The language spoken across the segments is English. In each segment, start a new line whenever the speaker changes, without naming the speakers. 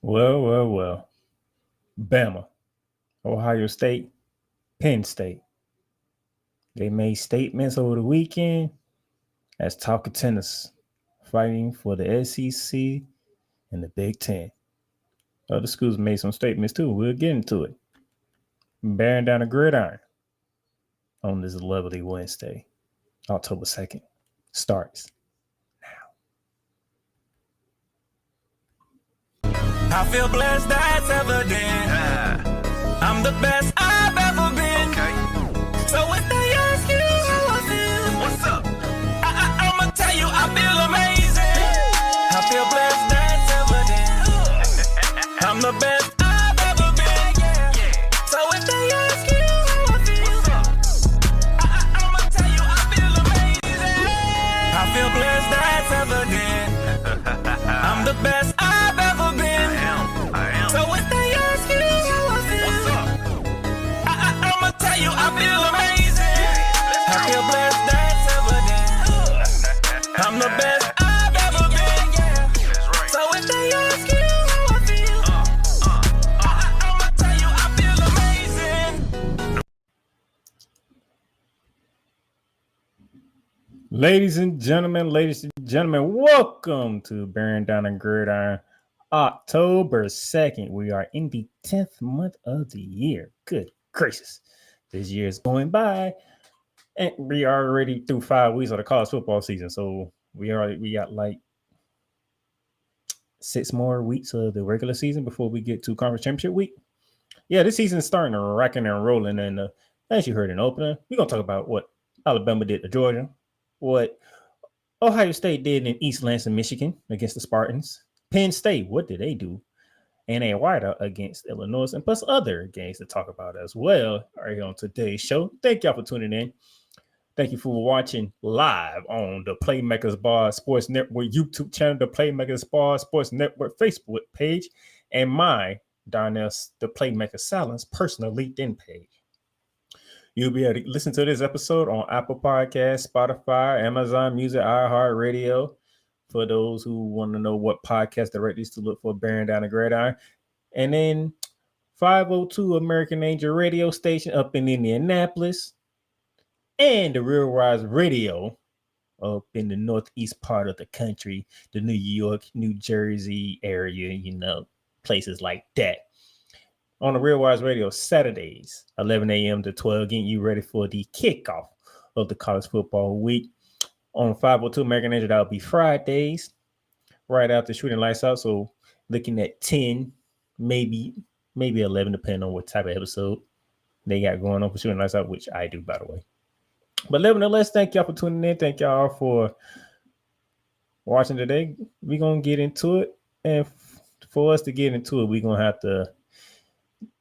Well. Bama, Ohio State, Penn State. They made statements over the weekend as top contenders fighting for the SEC and the Big Ten. Other schools made some statements too. We'll get into it. Bearing down the gridiron on this lovely Wednesday, October 2nd, starts now.
I feel blessed, that's evident. I'm the best I've ever been. Okay. So if they ask you how I feel, what's up? I'ma tell you I feel amazing. I feel blessed, that's evident. I'm the best I've ever been. So if they ask you how I feel, what's up? I'ma tell you I feel amazing. I feel blessed, that's evident. I'm the best I've ever been. I am. So if they ask you how I feel, what's up? I'ma tell you I feel amazing. I feel blessed, that's evident. I'm the best I've ever been. So if they ask you how I feel, I'ma tell you I feel amazing.
Ladies and gentlemen, welcome to Bearing Down and Gridiron. October 2nd. We are in the 10th month of the year. Good gracious. This year is going by. And we are already through 5 weeks of the college football season. So we got like 6 more weeks of the regular season before we get to conference championship week. Yeah, this season is starting to rocking and rolling. And as you heard in the opener, we're going to talk about what Alabama did to Georgia, what Ohio State did in East Lansing, Michigan against the Spartans. Penn State, what did they do? And a whiteout against Illinois, and plus other games to talk about as well right here on today's show. Thank y'all for tuning in. Thank you for watching live on the Playmakers Bar Sports Network YouTube channel, the Playmakers Bar Sports Network Facebook page, and my Darnell the Playmaker Silence personal LinkedIn page. You'll be able to listen to this episode on Apple Podcasts, Spotify, Amazon Music, iHeartRadio. For those who want to know what podcast directories to look for, Bearing Down the Gridiron. And then 502 American Angel radio station up in Indianapolis. And the Real Rise Radio up in the northeast part of the country, the New York, New Jersey area, places like that. On the Real Wise Radio, Saturdays, 11 a.m. to 12, getting you ready for the kickoff of the college football week. On 502 American Angel, that'll be Fridays, right after shooting lights out. So looking at 10, maybe 11, depending on what type of episode they got going on for shooting lights out, which I do, by the way. But nevertheless, thank y'all for tuning in. Thank y'all for watching today. We're going to get into it. And for us to get into it, we're going to have to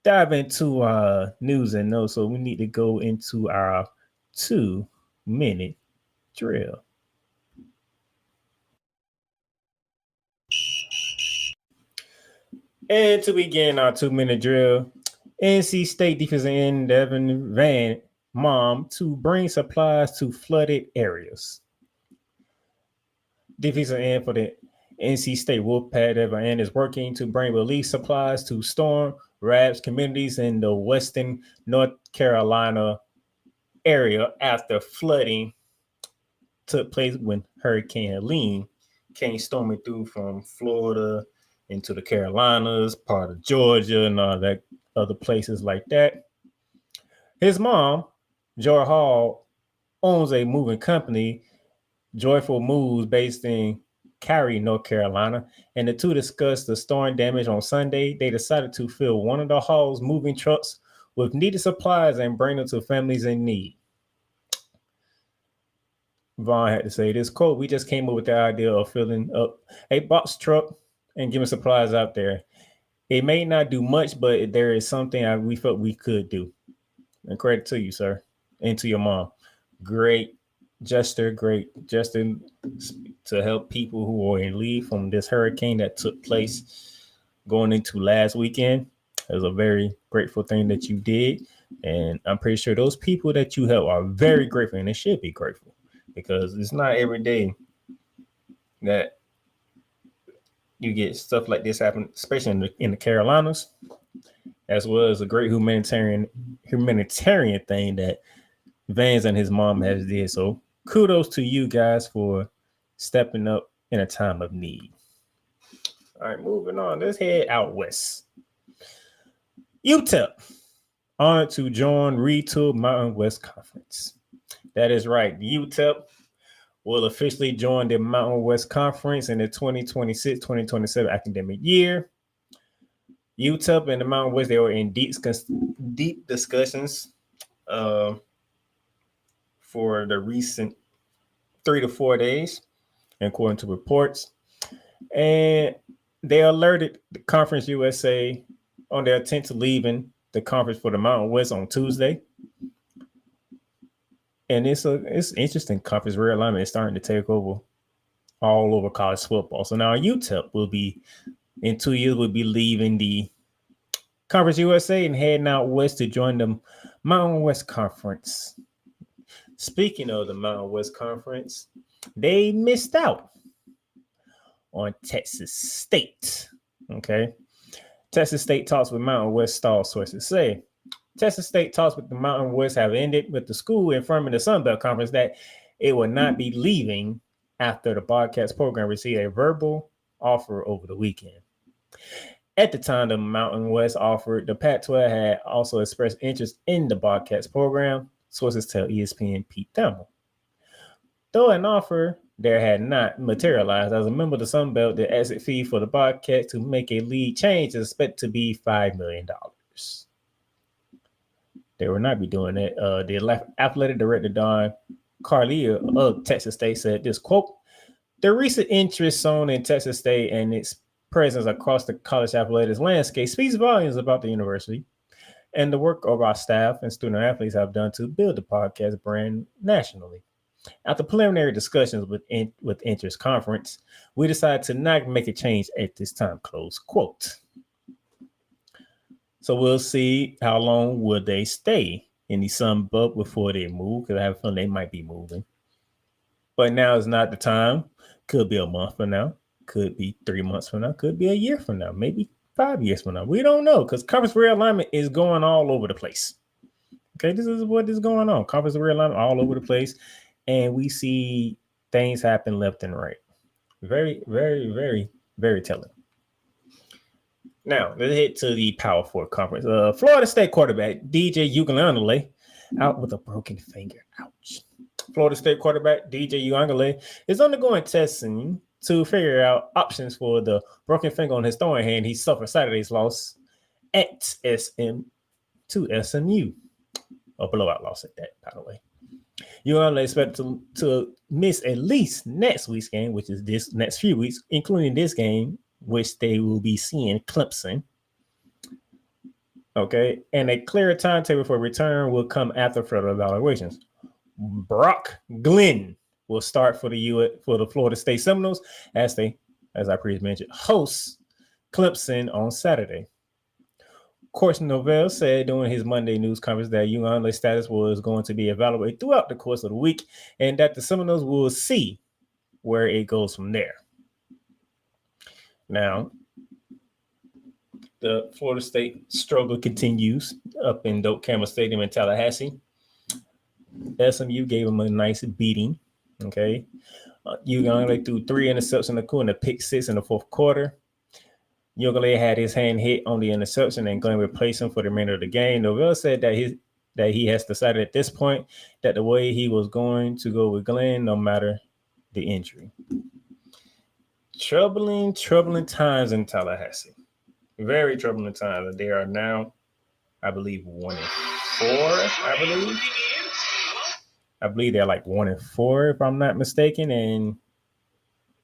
dive into news and notes. So we need to go into our 2-minute drill. And to begin our 2-minute drill, NC State defensive end Devin Van Mom to bring supplies to flooded areas. Defensive end for the NC State Wolfpack Devin Van is working to bring relief supplies to storm ravaged communities in the western North Carolina area after flooding took place when Hurricane Helene came storming through from Florida into the Carolinas, part of Georgia, and all that other places like that. His mom, Joy Hall, owns a moving company, Joyful Moves, based in Cary, North Carolina, and the two discussed the storm damage on Sunday. They decided to fill one of the Hall's moving trucks with needed supplies and bring them to families in need. Vaughn had to say this quote, "We just came up with the idea of filling up a box truck and giving supplies out there. It may not do much, but there is something we felt we could do." And credit to you, sir, and to your mom. Great gesture to help people who are in need from this hurricane that took place going into last weekend. It was a very grateful thing that you did. And I'm pretty sure those people that you help are very grateful, and they should be grateful, because it's not every day that you get stuff like this happen, especially in the Carolinas, as well as a great humanitarian thing that Vans and his mom has did. So kudos to you guys for stepping up in a time of need. All right, moving on. Let's head out west. UTEP honored to join Retool Mountain West Conference. That is right. UTEP will officially join the Mountain West Conference in the 2026-2027 academic year. UTEP and the Mountain West, they were in deep discussions for the recent 3 to 4 days, according to reports. And they alerted the Conference USA on their intent to leaving the conference for the Mountain West on Tuesday. And it's interesting. Conference realignment is starting to take over all over college football. So now UTEP will be, in 2 years, will be leaving the Conference USA and heading out west to join the Mountain West Conference. Speaking of the Mountain West Conference, they missed out on Texas State. Okay. Texas State talks with Mountain West stall sources say Texas State talks with the Mountain West have ended, with the school informing the Sun Belt Conference that it will not be leaving after the broadcast program received a verbal offer over the weekend. At the time the Mountain West offered, the Pac-12 had also expressed interest in the broadcast program, sources tell ESPN Pete Thelma. Though an offer there had not materialized, as a member of the Sun Belt, the exit fee for the broadcast to make a lead change is expected to be $5 million. They will not be doing that. The athletic director, Don Carlia of Texas State, said this, quote, "The recent interest shown in Texas State and its presence across the college athletics landscape speaks volumes about the university and the work of our staff and student athletes have done to build the podcast brand nationally. After preliminary discussions with Interest Conference, we decided to not make a change at this time," close quote. So we'll see how long will they stay in the Sun Belt before they move, because I have a feeling they might be moving. But now is not the time. Could be a month from now. Could be 3 months from now. Could be a year from now. Maybe 5 years from now. We don't know, because conference realignment is going all over the place. Okay, this is what is going on. Conference realignment all over the place. And we see things happen left and right. Very, very, very, very telling. Now, let's head to the Power Four Conference. Florida State quarterback DJ Uiagalelei out with a broken finger. Ouch. Florida State quarterback DJ Uiagalelei is undergoing testing to figure out options for the broken finger on his throwing hand he suffered Saturday's loss at to SMU. A blowout loss at that, by the way. Uiagalelei expected to miss at least next week's game, which is this next few weeks, including this game, which they will be seeing Clemson. Okay, and a clearer timetable for return will come after further evaluations. Brock Glenn will start for the Florida State Seminoles as I previously mentioned, hosts Clemson on Saturday. Coach Novell said during his Monday news conference that Uiagalelei's status was going to be evaluated throughout the course of the week and that the Seminoles will see where it goes from there. Now, the Florida State struggle continues up in Doak Campbell Stadium in Tallahassee. SMU gave him a nice beating. Okay, Uiagalelei threw 3 interceptions, including a pick 6 in the fourth quarter. Uiagalelei had his hand hit on the interception and Glenn replaced him for the remainder of the game. Novell said that he has decided at this point that the way he was going to go with Glenn, no matter the injury. Troubling times in Tallahassee. Very troubling times. They are now, I believe, 1-4. I believe they're like 1-4, if I'm not mistaken, and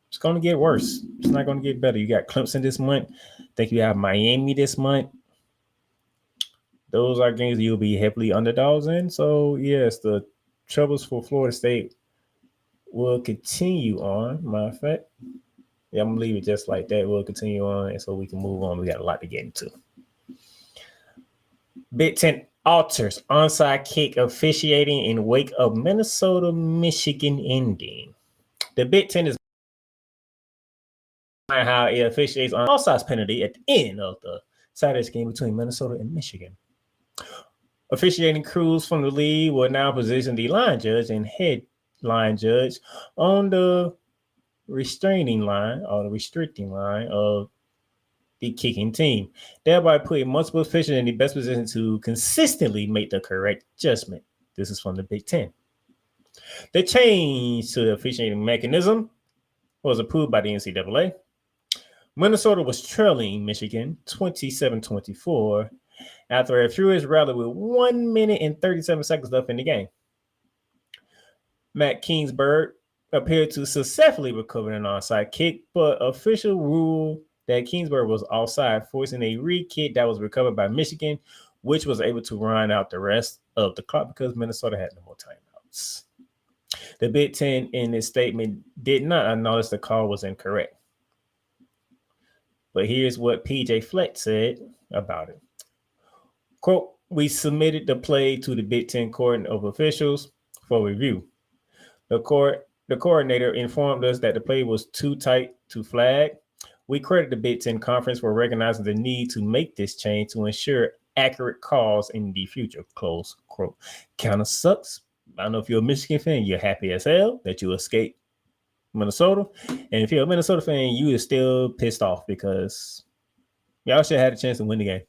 it's going to get worse. It's not going to get better. You got Clemson this month. I think you have Miami this month. Those are games you'll be heavily underdogs in. So, yes, the troubles for Florida State will continue on. Matter of fact, yeah, I'm going to leave it just like that. We'll continue on, and so we can move on. We got a lot to get into. Big Ten alters onside kick officiating in wake of Minnesota-Michigan ending. The Big Ten is how it officiates on offsides penalty at the end of the Saturday's game between Minnesota and Michigan. Officiating crews from the league will now position the line judge and head line judge on the restraining line or the restricting line of the kicking team, thereby putting multiple officials in the best position to consistently make the correct judgment. This is from the Big Ten. The change to the officiating mechanism was approved by the NCAA. Minnesota was trailing Michigan 27-24 after a furious rally with 1 minute and 37 seconds left in the game. Matt Kingsbury appeared to successfully recover an onside kick, but official ruled that Kingsbury was offside, forcing a re-kick that was recovered by Michigan, which was able to run out the rest of the clock because Minnesota had no more timeouts. The Big Ten in its statement did not acknowledge the call was incorrect. But here's what PJ Fleck said about it. Quote, "We submitted the play to the Big Ten Court of Officials for review. The coordinator informed us that the play was too tight to flag. We credit the Big Ten Conference for recognizing the need to make this change to ensure accurate calls in the future." Close quote. Kind of sucks. I don't know if you're a Michigan fan, you're happy as hell that you escaped Minnesota. And if you're a Minnesota fan, you are still pissed off because y'all should have had a chance to win the game.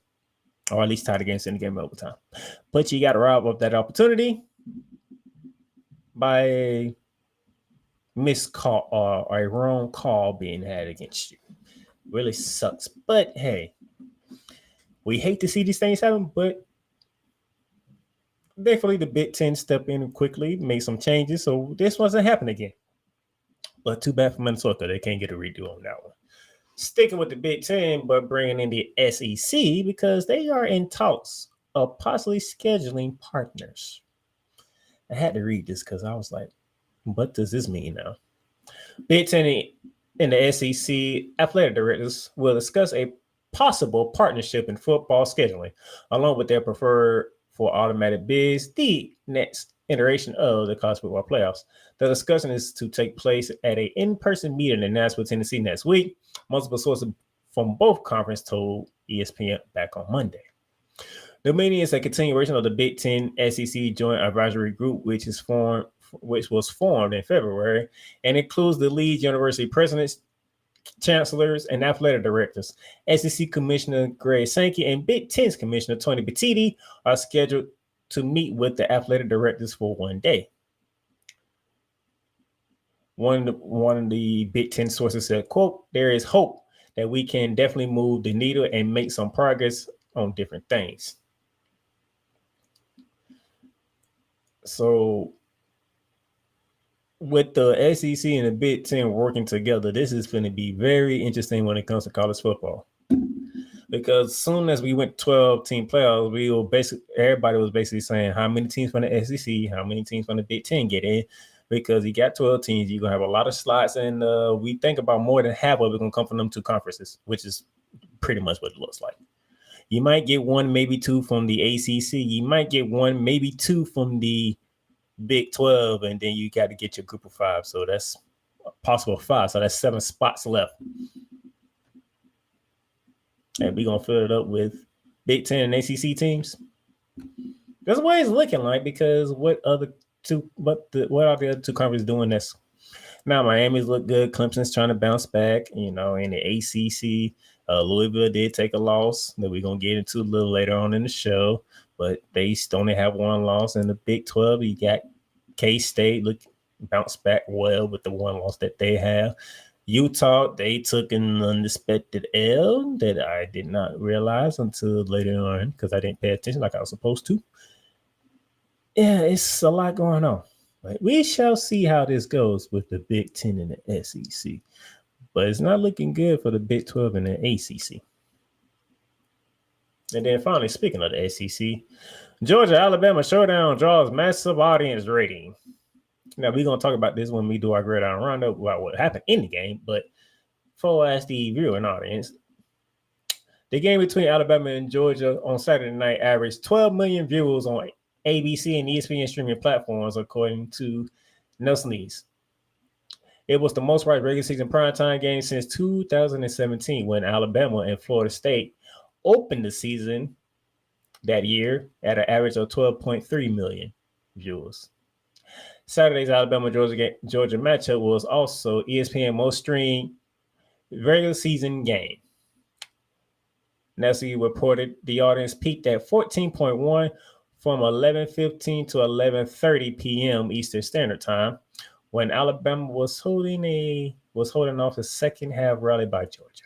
Or at least tie the game in the game overtime. But you got to rob up that opportunity by a missed call or a wrong call being had against you. Really sucks. But hey, we hate to see these things happen, but thankfully the Big Ten stepped in quickly, made some changes, so this wasn't happening again. But too bad for Minnesota. They can't get a redo on that one. Sticking with the Big Ten, but bringing in the SEC because they are in talks of possibly scheduling partners. I had to read this because I was like, what does this mean now? Big Ten and the SEC athletic directors will discuss a possible partnership in football scheduling, along with their preferred for automatic bids, the next iteration of the college football playoffs. The discussion is to take place at an in-person meeting in Nashville, Tennessee next week. Multiple sources from both conferences told ESPN back on Monday. The meeting is a continuation of the Big Ten SEC Joint Advisory Group, which was formed in February and includes the league university presidents, chancellors, and athletic directors. SEC Commissioner Greg Sankey and Big Ten's Commissioner Tony Petitti are scheduled to meet with the athletic directors for one day. One of the Big Ten sources said, quote, "There is hope that we can definitely move the needle and make some progress on different things." So with the SEC and the Big Ten working together, this is going to be very interesting when it comes to college football. Because as soon as we went 12-team playoffs, everybody was basically saying how many teams from the SEC, how many teams from the Big Ten get in. Because you got 12 teams, you're going to have a lot of slots, and we think about more than half of it going to come from them two conferences, which is pretty much what it looks like. You might get one, maybe two from the ACC. You might get one, maybe two from the Big 12, and then you got to get your group of five. So that's a possible 5. So that's 7 spots left. And we're going to fill it up with Big 10 and ACC teams. That's what it's looking like, because what are the other two conferences doing this? Now, Miami's look good. Clemson's trying to bounce back. In the ACC, Louisville did take a loss that we're going to get into a little later on in the show, but they only have one loss. In the Big 12, you got K-State bounce back well with the one loss that they have. Utah, they took an unexpected L that I did not realize until later on because I didn't pay attention like I was supposed to. Yeah, it's a lot going on. But we shall see how this goes with the Big Ten and the SEC. But it's not looking good for the Big 12 and the ACC. And then finally, speaking of the SEC, Georgia-Alabama showdown draws massive audience rating. Now, we're going to talk about this when we do our gridiron roundup about what happened in the game. But for as the viewing audience, the game between Alabama and Georgia on Saturday night averaged 12 million viewers on ABC and ESPN streaming platforms, according to Nielsen News. It was the most watched regular season primetime game since 2017 when Alabama and Florida State opened the season that year at an average of 12.3 million viewers. Saturday's Alabama-Georgia matchup was also ESPN most streamed regular season game. Nessie reported the audience peaked at 14.1 from 11:15 to 11:30 p.m. Eastern Standard Time when Alabama was holding off the second half rally by Georgia.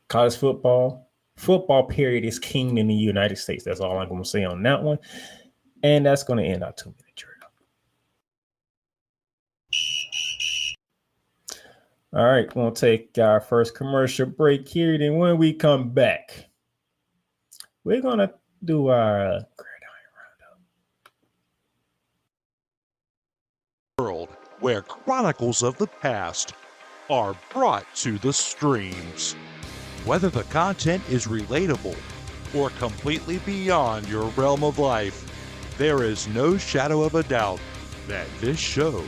College football period is king in the United States. That's all I'm going to say on that one. And that's going to end our 2-minute journal. All right, we're going to take our first commercial break here. Then when we come back, we're going to do our Gridiron Roundup.
World where chronicles of the past are brought to the streams. Whether the content is relatable or completely beyond your realm of life, there is no shadow of a doubt that this show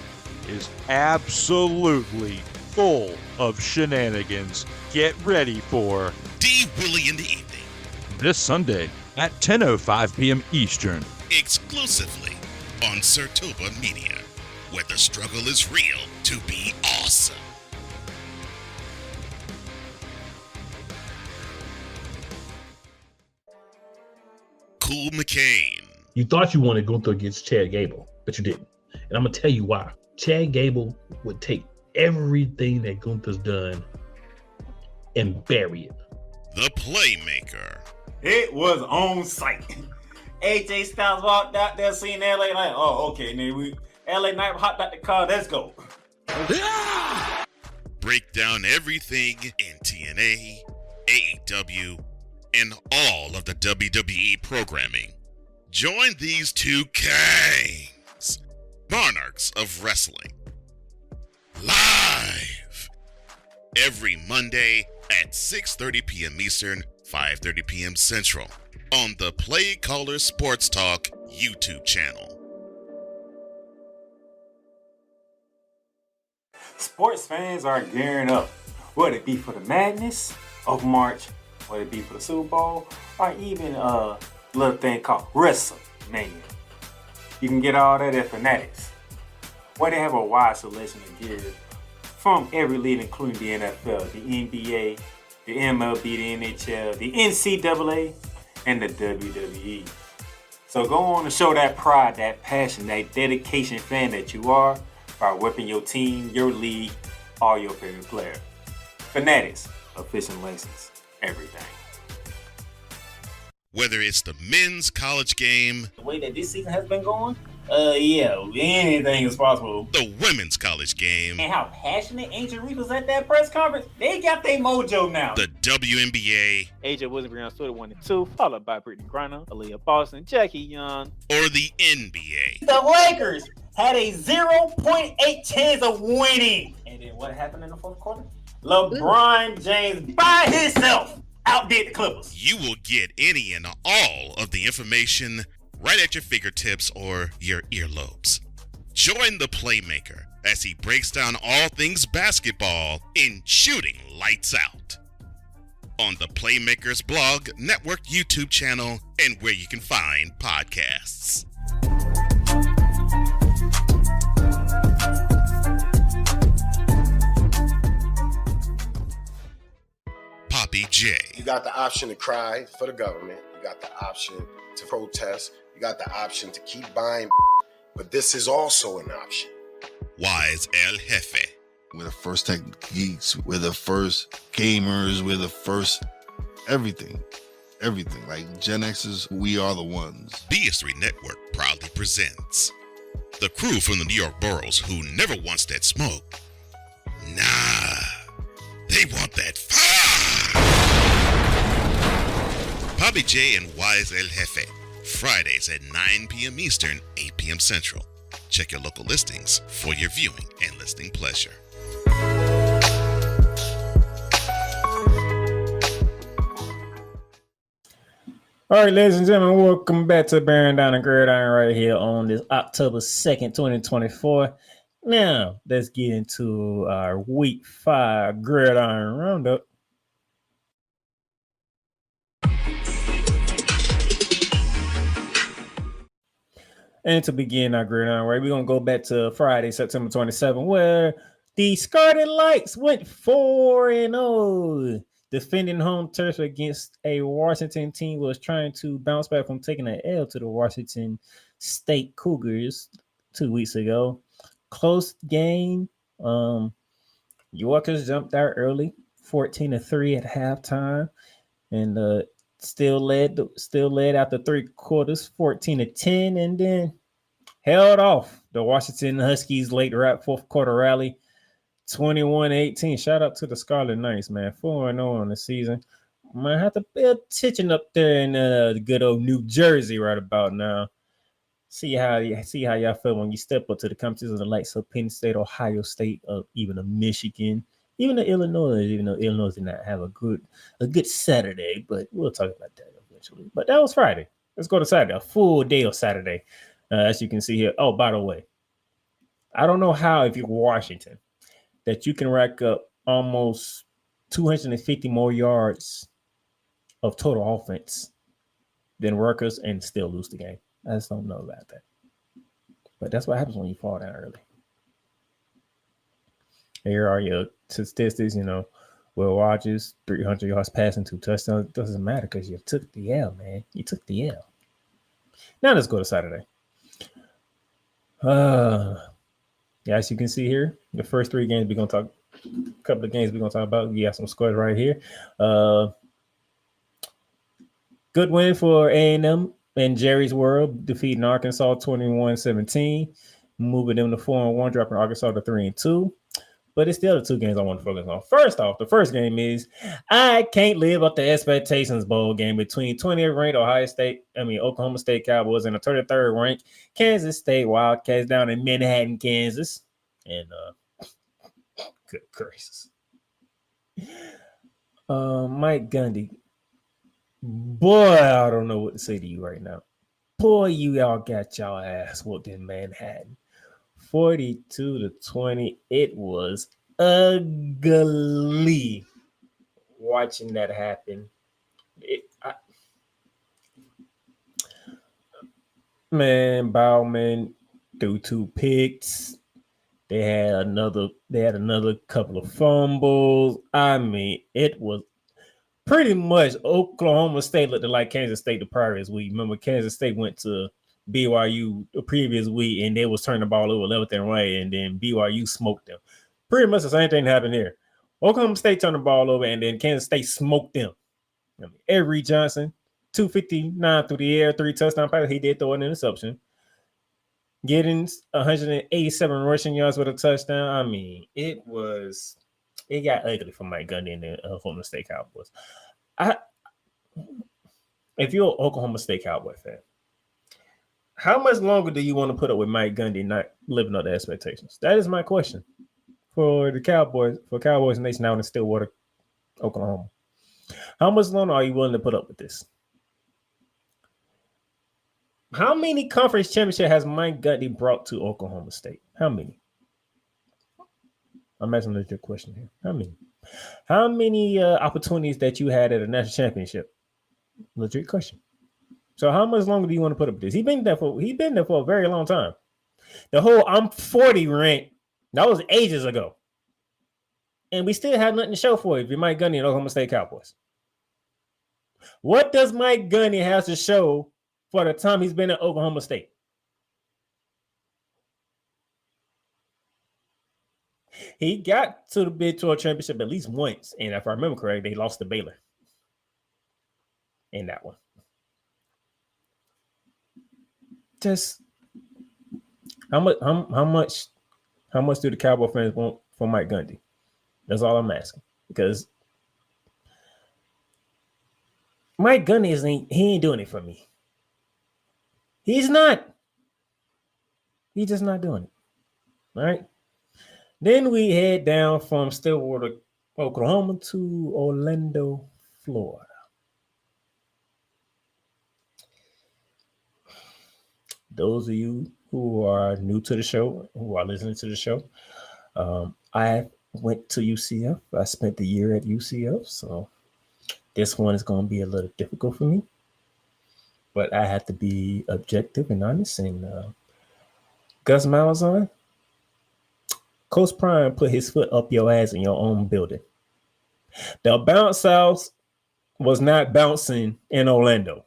is absolutely full of shenanigans. Get ready for
D. Willie in the evening.
This Sunday at 10:05 p.m. Eastern.
Exclusively on Sertoba Media, where the struggle is real to be awesome. Cool McCain.
You thought you wanted Gunther against Chad Gable, but you didn't. And I'm going to tell you why. Chad Gable would take everything that Gunther's done and bury it.
The Playmaker.
It was on site. AJ Styles walked out there seeing LA Knight. Oh, okay. And then LA Knight hopped out the car. Let's go.
Break down everything in TNA, AEW, and all of the WWE programming. Join these two kings, monarchs of wrestling, live every Monday at 6:30 p.m. Eastern, 5:30 p.m. Central on the Play Caller Sports Talk YouTube channel.
Sports fans are gearing up, whether it be for the madness of March, whether it be for the Super Bowl, or even a little thing called WrestleMania. You can get all that at Fanatics, where they have a wide selection of gear from every league, including the NFL, the NBA, the MLB, the NHL, the NCAA, and the WWE. So go on and show that pride, that passion, that dedication fan that you are by whipping your team, your league, or your favorite player. Fanatics, official license, everything.
Whether it's the men's college game,
The way that this season has been going, yeah, anything is possible.
the women's college game,
And how passionate Ancient Reef was at that press conference, they got their mojo now.
the WNBA,
AJ Wilson, Brianna Stewart 1 and 2, followed by Brittany Griner, Aaliyah Boston, Jackie Young.
or the NBA.
The Lakers had a 0.8 chance of winning. And then what happened in the fourth quarter? LeBron James by himself outdid the Clippers.
You will get any and all of the information right at your fingertips or your earlobes. Join the Playmaker as he breaks down all things basketball in Shooting Lights Out on the Playmaker's blog, network, YouTube channel, and where you can find podcasts. Poppy J.
You got the option to cry for the government. You got the option to protest. You got the option to keep buying. But this is also an option.
Wise El Jefe.
We're the first tech geeks. We're the first gamers. We're the first everything. Everything. Like Gen X's, we are the ones.
BS3 Network proudly presents the crew from the New York boroughs who never wants that smoke. Nah, they want that fire. Bobby J and Wise El Jefe, Fridays at 9 p.m. Eastern, 8 p.m. Central. Check your local listings for your viewing and listening pleasure.
All right, ladies and gentlemen, welcome back to Bearing Down and Gridiron right here on this October 2nd, 2024. Now, let's get into our Week 5 Gridiron Roundup. And to begin our Gridiron, right, we're going to go back to Friday, September 27, where the Scarlet Lights went 4-0. Defending home turf against a Washington team was trying to bounce back from taking an L to the Washington State Cougars 2 weeks ago. Close game. Yorkers jumped out early, 14-3 at halftime, and still led after 3 quarters, 14-10, and then held off the Washington Huskies late fourth quarter rally. 21-18. Shout out to the Scarlet Knights, man. 4-0 on the season. Might have to pay attention up there in the good old New Jersey right about now. See how y'all feel when you step up to the competition of the likes of Penn State, Ohio State, even Michigan, even Illinois. Even though Illinois did not have a good Saturday, but we'll talk about that eventually. But that was Friday. Let's go to Saturday. A full day of Saturday, as you can see here. Oh, by the way, I don't know how if you're Washington that you can rack up almost 250 more yards of total offense than Rutgers and still lose the game. I just don't know about that. But that's what happens when you fall down early. Here are your statistics, Will Rogers, 300 yards passing, 2 touchdowns. It doesn't matter because you took the L, man. You took the L. Now let's go to Saturday. Yeah, as you can see here, the first 3 games we're gonna talk. A couple of games we're gonna talk about. We got some scores right here. Good win for A&M and Jerry's World, defeating Arkansas 21-17, moving them to 4-1, dropping Arkansas to 3-2. But it's still the 2 games I want to focus on. First off, the first game is I can't live up to expectations bowl game between 20th ranked Oklahoma State Cowboys and the 33rd ranked Kansas State Wildcats down in Manhattan, Kansas. And good gracious. Mike Gundy. Boy, I don't know what to say to you right now. Boy, you all got y'all ass whooped in Manhattan. 42-20. It was ugly watching that happen. Bauman threw 2 picks. They had another couple of fumbles. I mean, it was pretty much Oklahoma State looked like Kansas State the previous week. Remember, Kansas State went to BYU the previous week, and they was turning the ball over left and right, and then BYU smoked them. Pretty much the same thing happened here. Oklahoma State turned the ball over, and then Kansas State smoked them. Avery Johnson, 259 through the air, 3 touchdown passes. He did throw an interception. Getting 187 rushing yards with a touchdown. I mean, it got ugly for Mike Gundy and the Oklahoma State Cowboys. If you're an Oklahoma State Cowboy fan, how much longer do you want to put up with Mike Gundy not living up to expectations? That is my question for the Cowboys, for Cowboys Nation out in Stillwater, Oklahoma. How much longer are you willing to put up with this? How many conference championships has Mike Gundy brought to Oklahoma State? How many? I'm asking a legit question here. How many? How many opportunities that you had at a national championship? Legit question. So how much longer do you want to put up with this? He's been there for a very long time. The whole I'm 40 rant, that was ages ago. And we still have nothing to show for it if you're Mike Gundy and Oklahoma State Cowboys. What does Mike Gundy have to show for the time he's been at Oklahoma State? He got to the Big 12 championship at least once, and if I remember correctly, they lost to Baylor in that one. Just how much do the Cowboy fans want from Mike Gundy? That's all I'm asking, because Mike Gundy ain't doing it for me. He's not. He's just not doing it. All right. Then we head down from Stillwater, Oklahoma to Orlando, Florida. those of you who are new to the show, who are listening to the show, I went to UCF. I spent the year at UCF, so this one is going to be a little difficult for me. But I have to be objective and honest. And Gus Malzahn, Coach Prime put his foot up your ass in your own building. The bounce house was not bouncing in Orlando.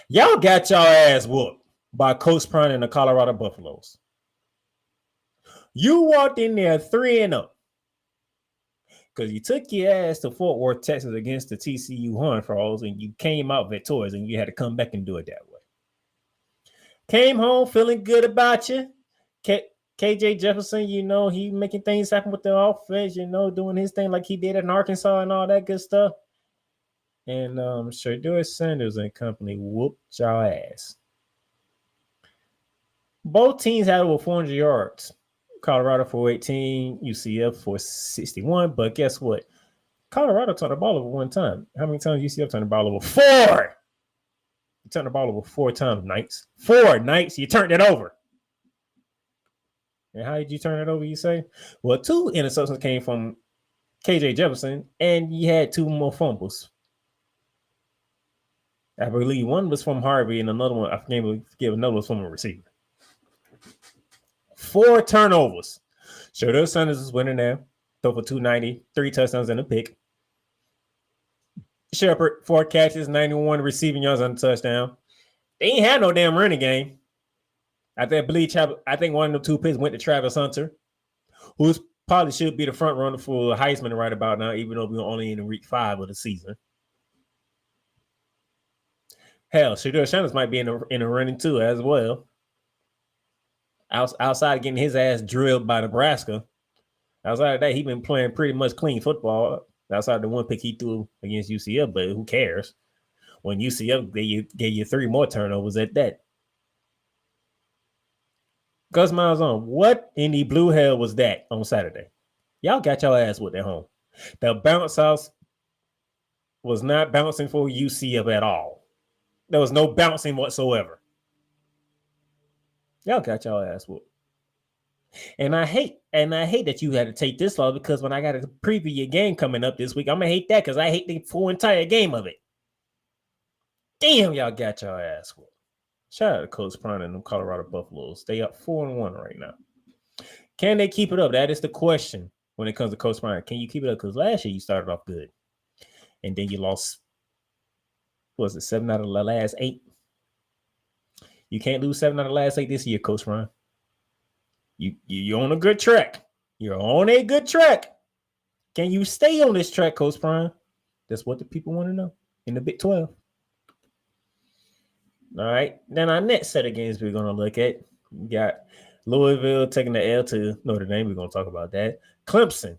Y'all got y'all ass whooped by Coach Prime and the Colorado Buffaloes. You walked in there 3-0 because you took your ass to Fort Worth, Texas against the TCU Horned Frogs, and you came out victorious, and you had to come back and do it that way. Came home feeling good about you. KJ Jefferson, you know, he making things happen with the offense, you know, doing his thing like he did in Arkansas and all that good stuff. And Shedeur Sanders and company whooped y'all ass. Both teams had over 400 yards. Colorado 418, UCF 461. But guess what? Colorado turned the ball over one time. How many times UCF turned the ball over? 4! You turned the ball over 4 times, Knights. 4 Knights, you turned it over. And how did you turn it over, you say? Well, 2 interceptions came from KJ Jefferson, and you had 2 more fumbles. I believe one was from Harvey, and another one, I forget another was from a receiver. 4 turnovers. Shedeur Sanders is winning there. Throw for 290, 3 touchdowns and a pick. Shepard, 4 catches, 91 receiving yards on the touchdown. They ain't had no damn running game. I think one of the 2 picks went to Travis Hunter, who probably should be the front runner for Heisman right about now, even though we're only in week 5 of the season. Hell, Shedeur Sanders might be in the running too as well. Outside of getting his ass drilled by Nebraska, outside of that, he's been playing pretty much clean football. Outside the one pick he threw against UCF, but who cares? When UCF gave you 3 more turnovers at that. Gus Malzahn, what in the blue hell was that on Saturday? Y'all got y'all ass with at home. The bounce house was not bouncing for UCF at all. There was no bouncing whatsoever. Y'all got y'all ass whooped. And I hate that you had to take this long, because when I got to preview your game coming up this week, I'm gonna hate that because I hate the full entire game of it. Damn, y'all got y'all ass whooped. Shout out to Coach Prime and the Colorado Buffaloes. They up 4-1 right now. Can they keep it up? That is the question when it comes to Coach Prime. Can you keep it up? Because last year you started off good, and then you lost. Was it 7 out of the last 8? You can't lose 7 out of the last 8 this year, Coach Prime. You're on a good track. You're on a good track. Can you stay on this track, Coach Prime? That's what the people want to know in the Big 12. All right. Then our next set of games we're going to look at. We got Louisville taking the L to Notre Dame. We're going to talk about that. Clemson.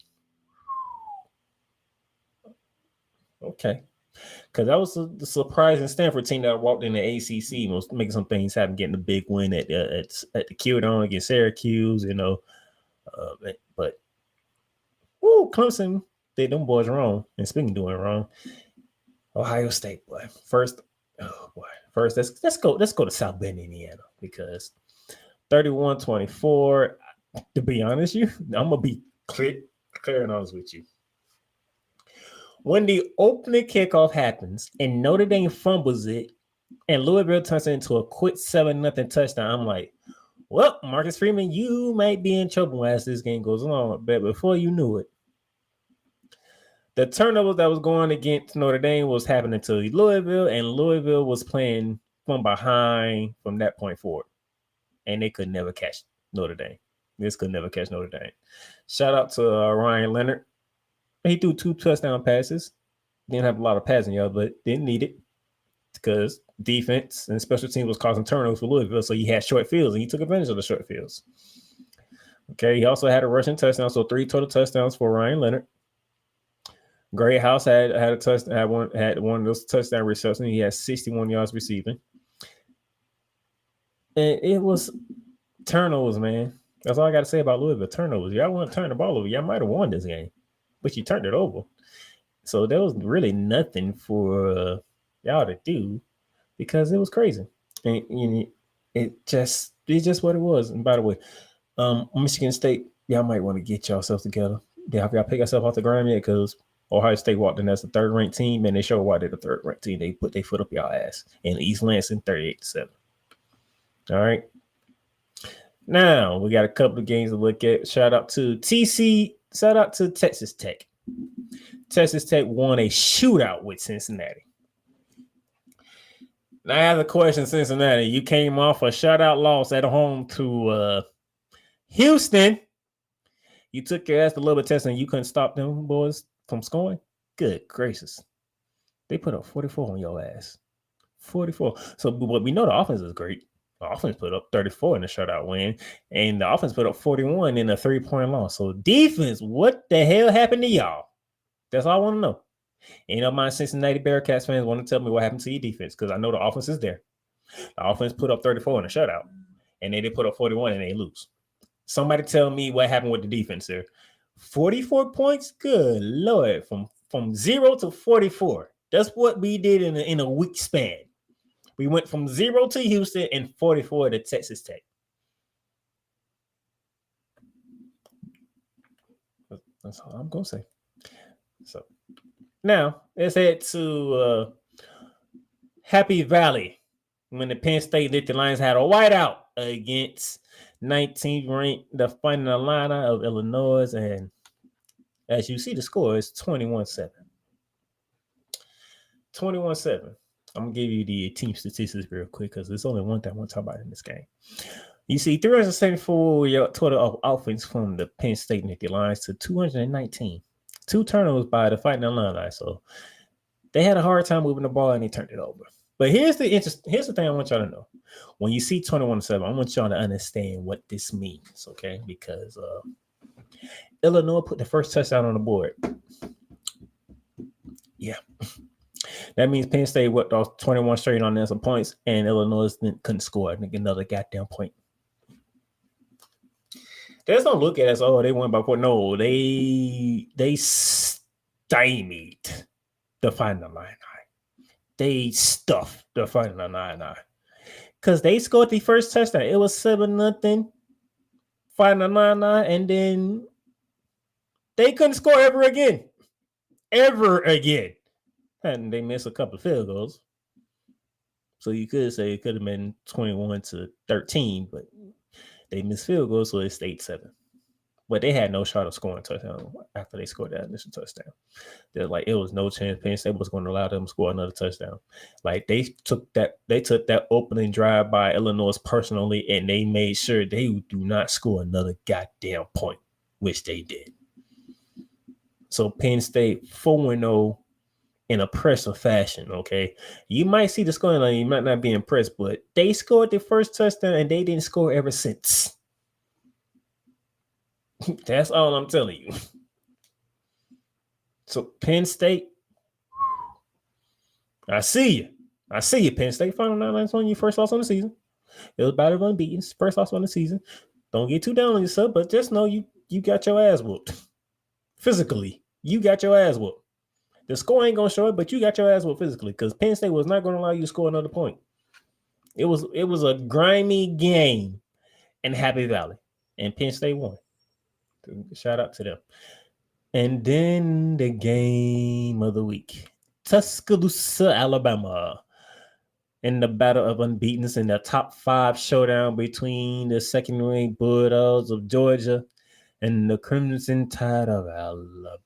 Okay. Because that was the surprising Stanford team that walked in the ACC and was making some things happen, getting a big win at the Q-Dome against Syracuse, you know. But Clemson did them boys wrong. And speaking of doing wrong, Ohio State, boy. First, let's go to South Bend, Indiana, because 31-24. To be honest, I'm gonna be clear and honest with you. When the opening kickoff happens and Notre Dame fumbles it and Louisville turns it into a quick 7-0 touchdown, I'm like, well, Marcus Freeman, you might be in trouble as this game goes on. But before you knew it, the turnovers that was going against Notre Dame was happening to Louisville, and Louisville was playing from behind from that point forward. And they could never catch Notre Dame. This could never catch Notre Dame. Shout out to Ryan Leonard. He threw 2 touchdown passes. Didn't have a lot of passing yards, but didn't need it because defense and special teams was causing turnovers for Louisville, so he had short fields, and he took advantage of the short fields. Okay, he also had a rushing touchdown, so 3 total touchdowns for Ryan Leonard. Gray House had a touchdown, had one of those touchdown receptions. He had 61 yards receiving. And it was turnovers, man. That's all I got to say about Louisville. Turnovers. Y'all want to turn the ball over. Y'all might have won this game, but you turned it over. So there was really nothing for y'all to do because it was crazy. And It's just what it was. And by the way, Michigan State, y'all might want to get yourselves together. Yeah, have y'all pick yourself off the ground yet? Because Ohio State walked in as the third ranked team, and they showed why they're the third ranked team. They put their foot up y'all ass in East Lansing 38-7. All right. Now we got a couple of games to look at. Shout out to Texas Tech. Texas Tech won a shootout with Cincinnati. Now I have a question, Cincinnati. You came off a shutout loss at home to Houston. You took your ass to Little Test and you couldn't stop them boys from scoring? Good gracious. They put up 44 on your ass. 44. So but we know the offense is great. The offense put up 34 in the shutout win, and the offense put up 41 in a 3-point loss. So defense, what the hell happened to y'all? That's all I want to know. Ain't no mind Cincinnati Bearcats fans want to tell me what happened to your defense, because I know the offense is there. The offense put up 34 in a shutout, and then they put up 41 and they lose. Somebody tell me what happened with the defense there. 44 points? Good Lord. From 0 to 44. That's what we did in a week span. We went from 0 to Houston and 44 to Texas Tech. That's all I'm going to say. So now let's head to Happy Valley when the Penn State Lifted Lions had a whiteout against 19th ranked the Fighting Illini of Illinois, and as you see, the score is 21-7. 21-7. I'm gonna give you the team statistics real quick because there's only one thing I want to talk about in this game. You see, 374 total of offense from the Penn State Lifted Lions to 219. 2 turnovers by the Fighting Illini, so they had a hard time moving the ball and they turned it over. But here's the thing I want y'all to know. When you see 21-7, I want y'all to understand what this means, okay? Because Illinois put the first touchdown on the board. Yeah. That means Penn State whipped off 21 straight on some points, and Illinois couldn't score another goddamn point. They just don't look at us, oh, they won by 4. No, they stymied the Fighting Illini. They stuffed the Fighting Illini. Because they scored the first touchdown. It was 7-0 Fighting Illini, and then they couldn't score ever again. Ever again. And they missed a couple of field goals. So you could say it could have been 21-13, but they missed field goals, so it stayed 7. But they had no shot of scoring touchdown after they scored that initial touchdown. They're like, it was no chance Penn State was going to allow them to score another touchdown. Like they took that opening drive by Illinois personally, and they made sure they do not score another goddamn point, which they did. So Penn State 4-0 in oppressive fashion, okay? You might see the scoring line, you might not be impressed, but they scored their first touchdown and they didn't score ever since. That's all I'm telling you. So Penn State, I see you. I see you, Penn State. Final 9 lines on your first loss on the season. It was battle of unbeaten. First loss on the season. Don't get too down on yourself, but just know you got your ass whooped. Physically, you got your ass whooped. The score ain't gonna show it, but you got your ass whooped physically because Penn State was not gonna allow you to score another point. It was a grimy game in Happy Valley, and Penn State won. Shout out to them. And then the game of the week. Tuscaloosa, Alabama. In the battle of unbeatens in the top 5 showdown between the second-ranked Bulldogs of Georgia and the Crimson Tide of Alabama.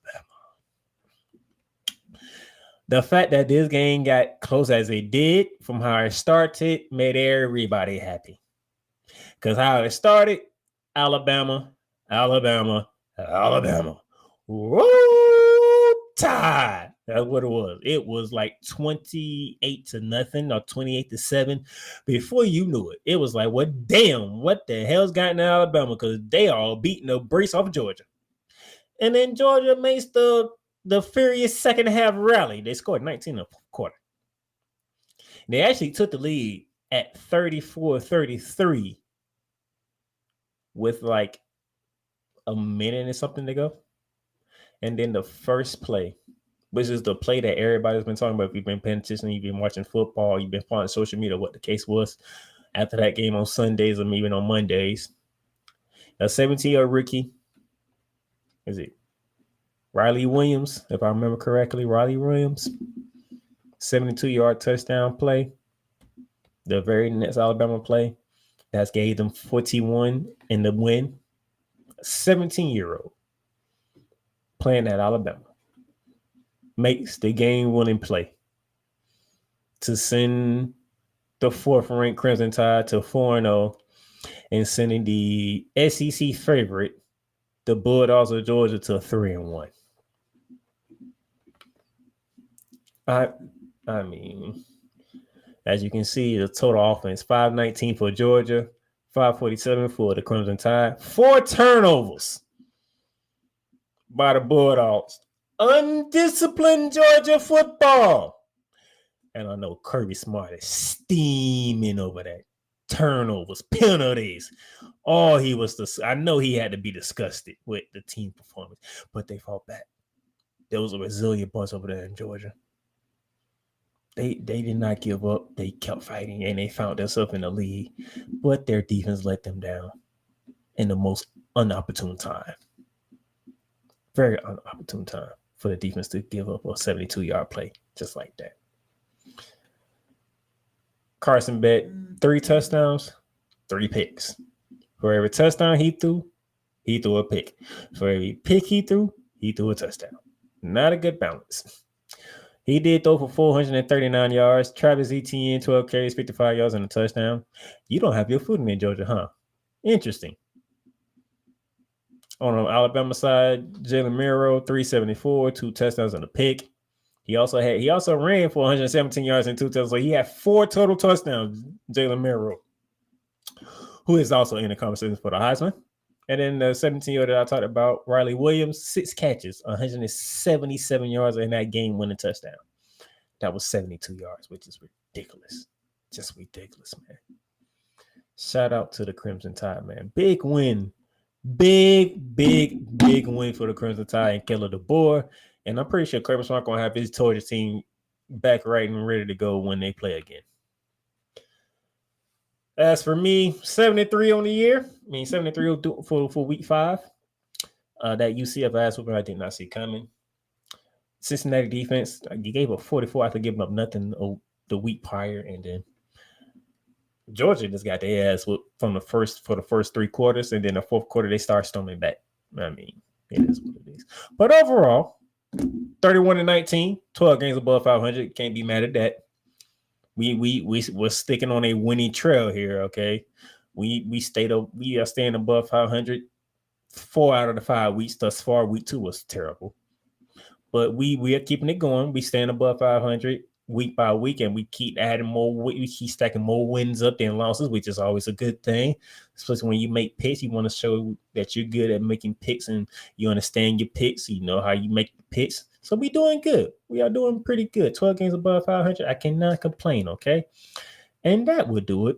The fact that this game got close as it did from how it started made everybody happy. Because how it started, Alabama. Woo! Tie. That's what it was. It was like 28-0 or 28-7. Before you knew it, it was like, what the hell's gotten to Alabama? Because they are beating the brace off Georgia. And then Georgia makes the furious second half rally. They scored 19 in the quarter. They actually took the lead at 34-33 with like a minute and something to go. And then the first play, which is the play that everybody's been talking about. If you've been paying attention, you've been watching football, you've been following social media, what the case was. After that game on Sundays or even on Mondays, a 17-year rookie, is it Riley Williams, if I remember correctly, Riley Williams, 72-yard touchdown play. The very next Alabama play, that's gave them 41 in the win. 17-year-old playing at Alabama makes the game-winning play to send the fourth-ranked Crimson Tide to 4-0 and sending the SEC favorite, the Bulldogs of Georgia, to 3-1. I mean, as you can see, the total offense, 519 for Georgia, 547 for the Crimson Tide. 4 turnovers by the Bulldogs. Undisciplined Georgia football. And I know Kirby Smart is steaming over that. Turnovers, penalties. Oh, I know he had to be disgusted with the team performance, but they fought back. There was a resilient bunch over there in Georgia. They did not give up. They kept fighting, and they found themselves in the league, but their defense let them down in the most unopportune time. Very unopportune time for the defense to give up a 72-yard play just like that. Carson bet 3 touchdowns, 3 picks. For every touchdown he threw a pick. For every pick he threw a touchdown. Not a good balance. He did throw for 439 yards. Travis Etienne, 12 carries, 55 yards, and a touchdown. You don't have your footing in Georgia, huh? Interesting. On the Alabama side, Jalen Miro, 374, 2 touchdowns and a pick. He also ran for 117 yards and 2 touchdowns. So he had 4 total touchdowns, Jalen Miro, who is also in the conversation for the Heisman. And then the 17-year-old that I talked about, Riley Williams, 6 catches, 177 yards in that game-winning touchdown. That was 72 yards, which is ridiculous. Just ridiculous, man. Shout out to the Crimson Tide, man. Big win. Big win for the Crimson Tide and Keller DeBoer. And I'm pretty sure Kirby Smart going to have his Georgia team back right and ready to go when they play again. As for me, 73 on the year. 73 for week 5. That UCF ass whooping I did not see coming. Cincinnati defense, you gave up 44 after giving up nothing the week prior, and then Georgia just got their ass whooped for the first 3 quarters, and then the fourth quarter they start storming back. It is what it is. But overall, 31-19, 12 games above 500. Can't be mad at that. We're sticking on a winning trail here, okay? We are staying above 500 4 out of the 5 weeks thus far. Week 2 was terrible. But we are keeping it going. We stand above 500 week by week, and we keep adding more. We keep stacking more wins up than losses, which is always a good thing. Especially when you make picks, you want to show that you're good at making picks and you understand your picks. You know how you make the picks. So we doing good. We are doing pretty good. 12 games above 500. I cannot complain, okay? And that would do it.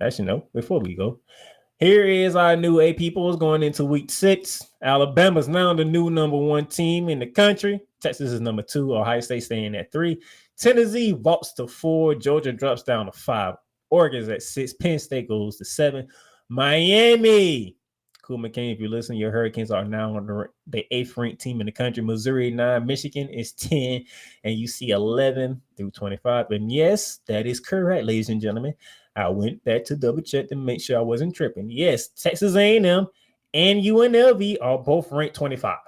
Actually, no, before we go, here is our new AP polls going into week 6. Alabama's now the new number 1 team in the country. Texas is number 2. Ohio State staying at 3. Tennessee vaults to 4. Georgia drops down to 5. Oregon's at 6. Penn State goes to 7. Miami. Cool McCain, if you listen, your Hurricanes are now on the 8th ranked team in the country. Missouri 9. Michigan is 10. And you see 11 through 25. And yes, that is correct, ladies and gentlemen. I went back to double check to make sure I wasn't tripping. Yes, Texas A&M and UNLV are both ranked 25.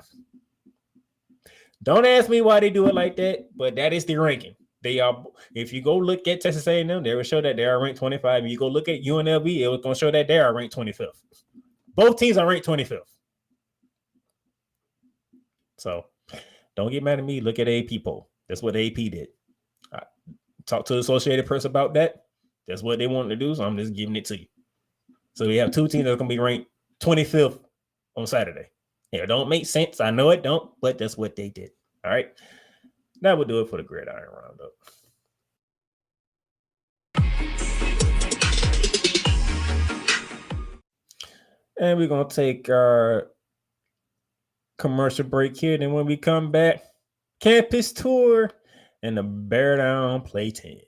Don't ask me why they do it like that, but that is the ranking. They are. If you go look at Texas A&M, they will show that they are ranked 25. If you go look at UNLV, it was going to show that they are ranked 25th. Both teams are ranked 25th. So don't get mad at me. Look at the AP poll. That's what the AP did. I talked to the Associated Press about that. That's what they wanted to do, so I'm just giving it to you. So we have 2 teams that are going to be ranked 25th on Saturday. It don't make sense. I know it don't, but that's what they did. All right? That would do it for the Gridiron Roundup. And we're going to take our commercial break here. Then when we come back, campus tour and the Bear Down Play 10.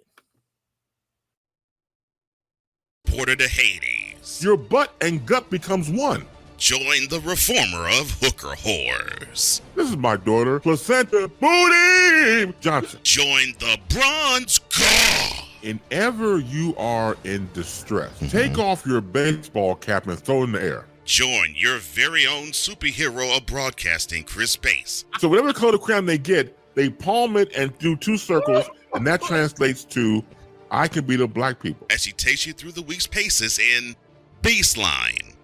porter to Hades.
Your butt and gut becomes one.
Join the reformer of hooker whores.
This is my daughter, Placenta Booty Johnson.
Join the bronze god.
Whenever you are in distress, take off your baseball cap and throw it in the air.
Join your very own superhero of broadcasting, Chris Bass.
So whatever color crayon they get, they palm it and do 2 circles, and that translates to, I can beat up black people.
As he takes you through the week's paces in Baseline.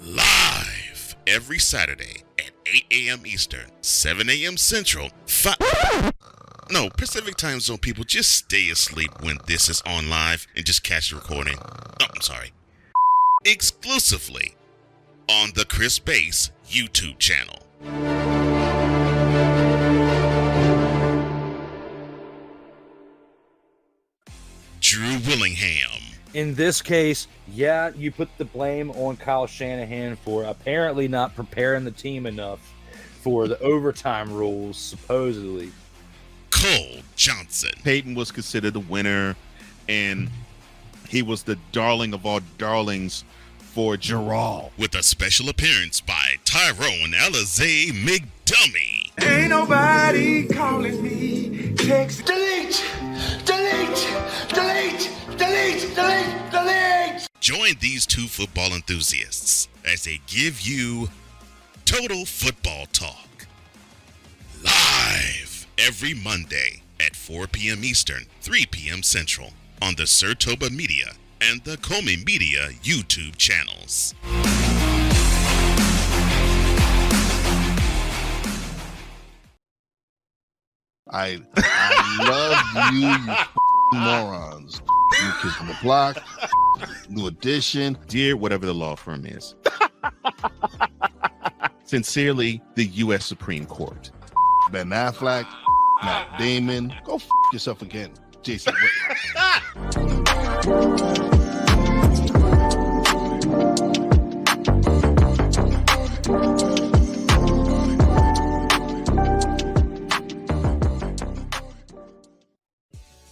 Live every Saturday at 8 a.m. Eastern, 7 a.m. Central, Pacific Time Zone people, just stay asleep when this is on live and just catch the recording. Exclusively on the Chris Bass YouTube channel. Drew Willingham.
In this case, yeah, you put the blame on Kyle Shanahan for apparently not preparing the team enough for the overtime rules, supposedly.
Cole Johnson.
Peyton was considered a winner, and he was the darling of all darlings for Gerald.
With a special appearance by Tyrone Alizé McDummy.
Ain't nobody calling me. Text. Delete.
Join these 2 football enthusiasts as they give you Total Football Talk. Live every Monday at 4 p.m. Eastern, 3 p.m. Central on the Sertoba Media and the Comey Media YouTube channels.
I love you morons. New Kids on the Block, New Edition.
Dear whatever the law firm is. Sincerely, the U.S. Supreme Court.
Ben Affleck, Matt Damon. Go yourself again, Jason Whitlock.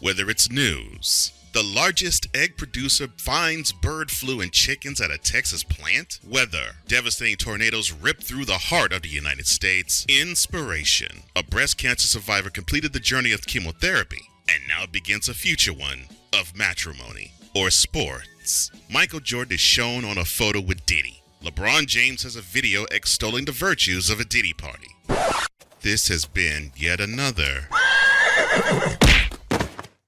Whether it's news, the largest egg producer finds bird flu in chickens at a Texas plant, weather, devastating tornadoes rip through the heart of the United States, inspiration, a breast cancer survivor completed the journey of chemotherapy, and now begins a future one of matrimony or sports. Michael Jordan is shown on a photo with Diddy. LeBron James has a video extolling the virtues of a Diddy party. This has been yet another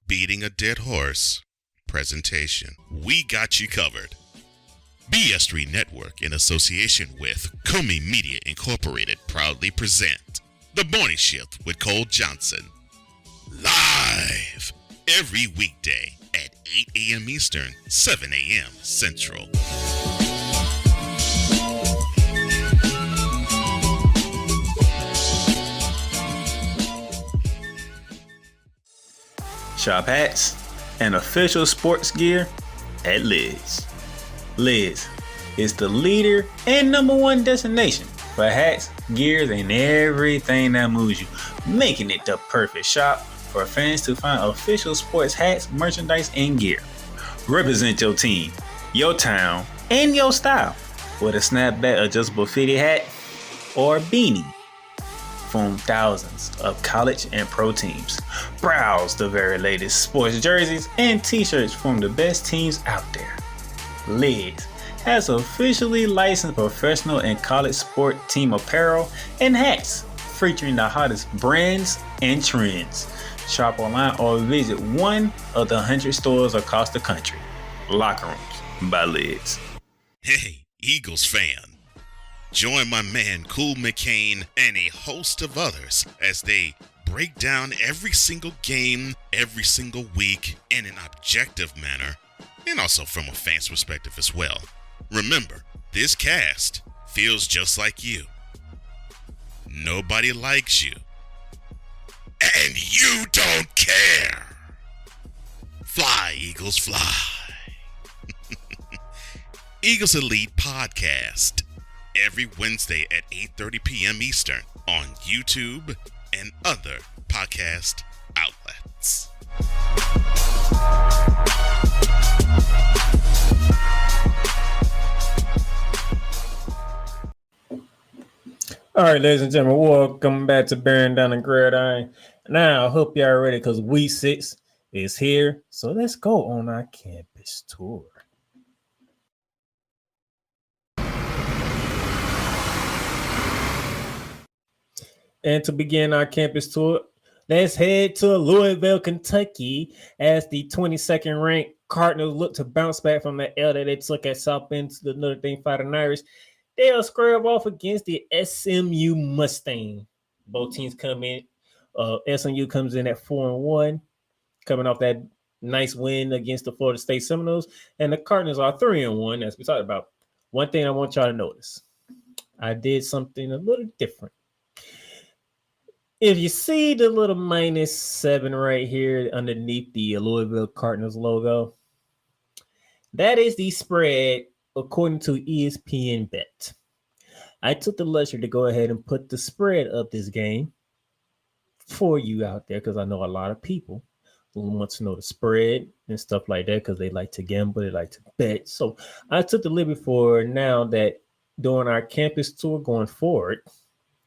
Beating a Dead Horse presentation. We got you covered. BS3 Network, in association with Comey Media Incorporated, proudly present The Morning Shift with Cole Johnson. Live every weekday at 8 a.m. Eastern, 7 a.m. Central.
Shop hats and official sports gear at Lids. Lids is the leader and #1 destination for hats, gears, and everything that moves you, making it the perfect shop for fans to find official sports hats, merchandise, and gear. Represent your team, your town, and your style with a snapback adjustable fitted hat or beanie from thousands of college and pro teams. Browse the very latest sports jerseys and t-shirts from the best teams out there. Lids has officially licensed professional and college sport team apparel and hats featuring the hottest brands and trends. Shop online or visit one of the 100 stores across the country. Locker Rooms by Lids.
Hey, Eagles fan. Join my man Cool McCain and a host of others as they break down every single game, every single week in an objective manner, and also from a fan's perspective as well. Remember, this cast feels just like you. Nobody likes you. And you don't care. Fly, Eagles, fly. Eagles Elite Podcast. Every Wednesday at 8:30 p.m. Eastern on YouTube and other podcast outlets.
All right, ladies and gentlemen, welcome back to Bearing Down the Gridiron. Now, I hope y'all are ready because week 6 is here. So let's go on our campus tour. And to begin our campus tour, let's head to Louisville, Kentucky, as the 22nd ranked Cardinals look to bounce back from the L that they took at South Bend to the Notre Dame Fighting Irish. They'll square off against the SMU Mustang. Both teams come in. SMU comes in at 4-1, coming off that nice win against the Florida State Seminoles, and the Cardinals are 3-1, as we talked about. One thing I want y'all to notice, I did something a little different. If you see the little -7 right here underneath the Louisville Cardinals logo, that is the spread according to ESPN Bet. I took the luxury to go ahead and put the spread of this game for you out there because I know a lot of people want to know the spread and stuff like that because they like to gamble, they like to bet. So I took the liberty for now that during our campus tour going forward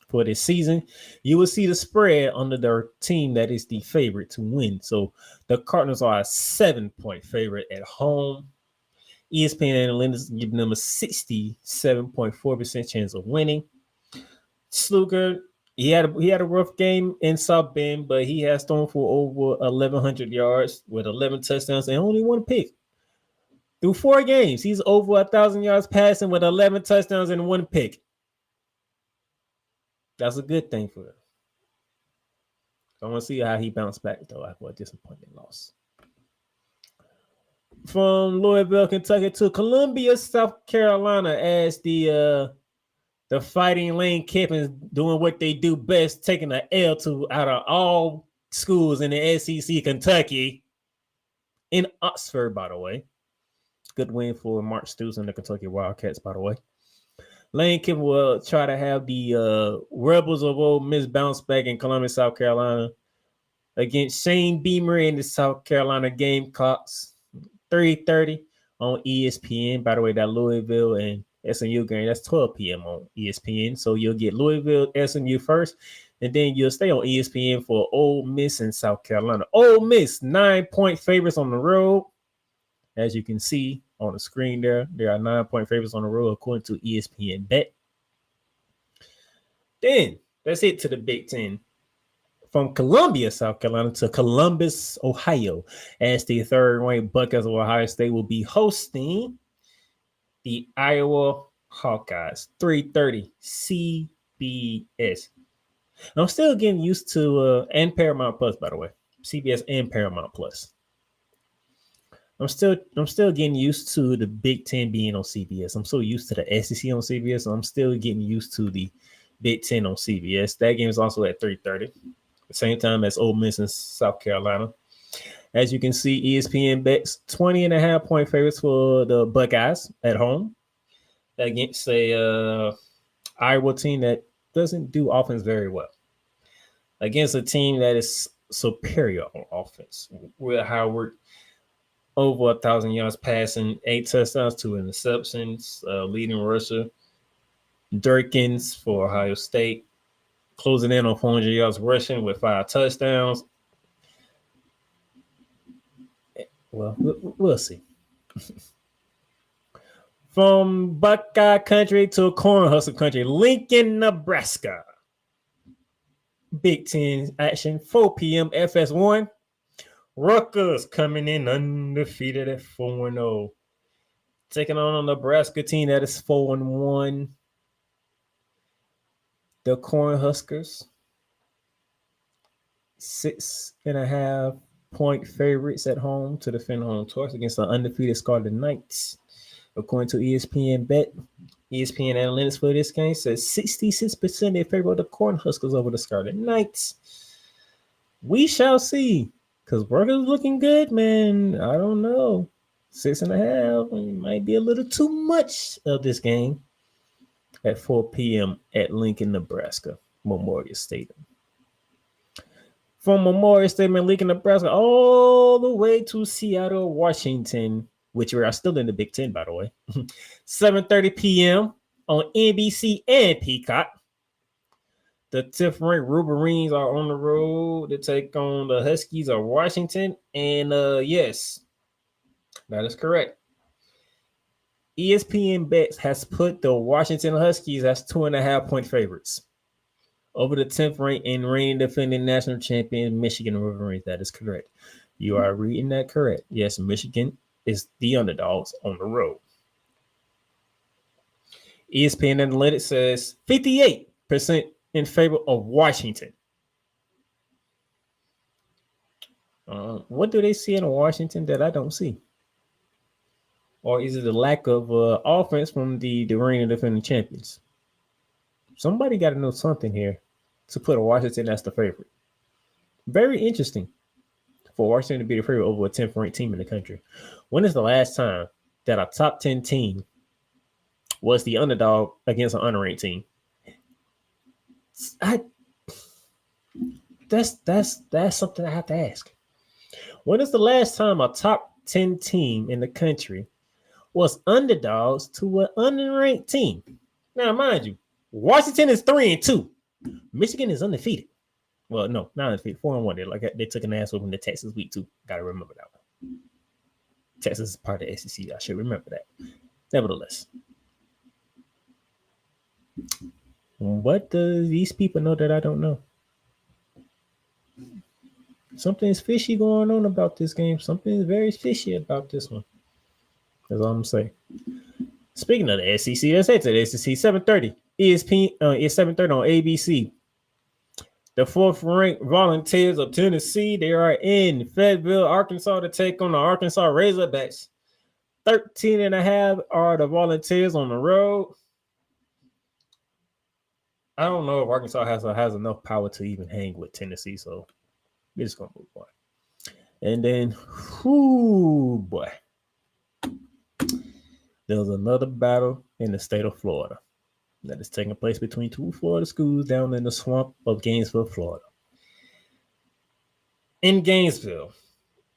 for this season, you will see the spread under their team that is the favorite to win. So the Cardinals are a 7-point favorite at home. ESPN analytics giving them a 67.4% chance of winning. Sluger, he had a rough game in South Bend, but he has thrown for over 1,100 yards with 11 touchdowns and only one pick. Through 4 games, he's over 1,000 yards passing with 11 touchdowns and 1 pick. That's a good thing for him. I want to see how he bounced back, though, after a disappointing loss. From Louisville, Kentucky to Columbia, South Carolina, as the Fighting Lane Kiffins doing what they do best, taking an L to out of all schools in the SEC, Kentucky, in Oxford, by the way. Good win for Mark Stoops and the Kentucky Wildcats, by the way. Lane Kiffin will try to have the Rebels of Ole Miss bounce back in Columbia, South Carolina, against Shane Beamer and the South Carolina Gamecocks. 3:30 on ESPN. By the way, that Louisville and SMU game, that's 12 p.m. on ESPN. So you'll get Louisville, SMU first, and then you'll stay on ESPN for Ole Miss and South Carolina. Ole Miss, 9-point favorites on the road. As you can see on the screen there are 9-point favorites on the road according to ESPN Bet. Then let's hit to the Big Ten. From Columbia, South Carolina to Columbus, Ohio, as the 3rd-ranked Buckeyes of Ohio State will be hosting the Iowa Hawkeyes. 3:30 CBS. I'm still getting used to and Paramount Plus, by the way. CBS and Paramount Plus. I'm still getting used to the Big Ten being on CBS. I'm so used to the SEC on CBS, so I'm still getting used to the Big Ten on CBS. That game is also at 3:30. The same time as Ole Miss and South Carolina. As you can see, ESPN bets 20.5-point favorites for the Buckeyes at home against a Iowa team that doesn't do offense very well. Against a team that is superior on offense. Will Howard over 1,000 yards passing, 8 touchdowns, 2 interceptions, leading rusher. Durkins for Ohio State. Closing in on 400 yards rushing with 5 touchdowns. Well, we'll see. From Buckeye country to Cornhusker country, Lincoln, Nebraska. Big Ten action, 4 p.m. FS1. Rutgers coming in undefeated at 4-0. Taking on a Nebraska team that is 4-1. The Cornhuskers, 6.5-point favorites at home to defend home turf against the undefeated Scarlet Knights. According to ESPN Bet, ESPN analytics for this game says 66% in favor of the Cornhuskers over the Scarlet Knights. We shall see, because Rutgers looking good, man. I don't know. 6.5 might be a little too much of this game. At 4 p.m. at Lincoln, Nebraska, Memorial Stadium. From Memorial Stadium in Lincoln, Nebraska, all the way to Seattle, Washington, which we are still in the Big Ten, by the way. 7:30 p.m. on NBC and Peacock. The 10th ranked Wolverines are on the road to take on the Huskies of Washington. And yes, that is correct. ESPN Bets has put the Washington Huskies as 2.5-point favorites over the 10th ranked and reigning defending national champion Michigan Wolverines. That is correct. You are reading that correct. Yes, Michigan is the underdogs on the road. ESPN Analytics says 58% in favor of Washington. What do they see in Washington that I don't see? Or is it the lack of offense from the reigning defending champions? Somebody got to know something here to put Washington as the favorite. Very interesting for Washington to be the favorite over a 10th ranked team in the country. When is the last time that a top 10 team was the underdog against an unranked team? That's something I have to ask. When is the last time a top 10 team in the country was underdogs to an unranked team? Now, mind you, Washington is 3-2. Michigan is undefeated. Well, no, not undefeated. 4-1. They took an ass over in the Texas week 2. Got to remember that one. Texas is part of the SEC. I should remember that. Nevertheless, what do these people know that I don't know? Something is fishy going on about this game. Something is very fishy about this one. That's all I'm saying. Speaking of the SEC, let's head to the SEC. 7:30 ESPN is 7:30 on ABC. The 4th-ranked Volunteers of Tennessee, they are in Fayetteville, Arkansas, to take on the Arkansas Razorbacks. 13.5 are the Volunteers on the road. I don't know if Arkansas has enough power to even hang with Tennessee, so we're just gonna move on. And then, boy, there's another battle in the state of Florida that is taking place between 2 Florida schools down in the swamp of Gainesville, Florida. In Gainesville,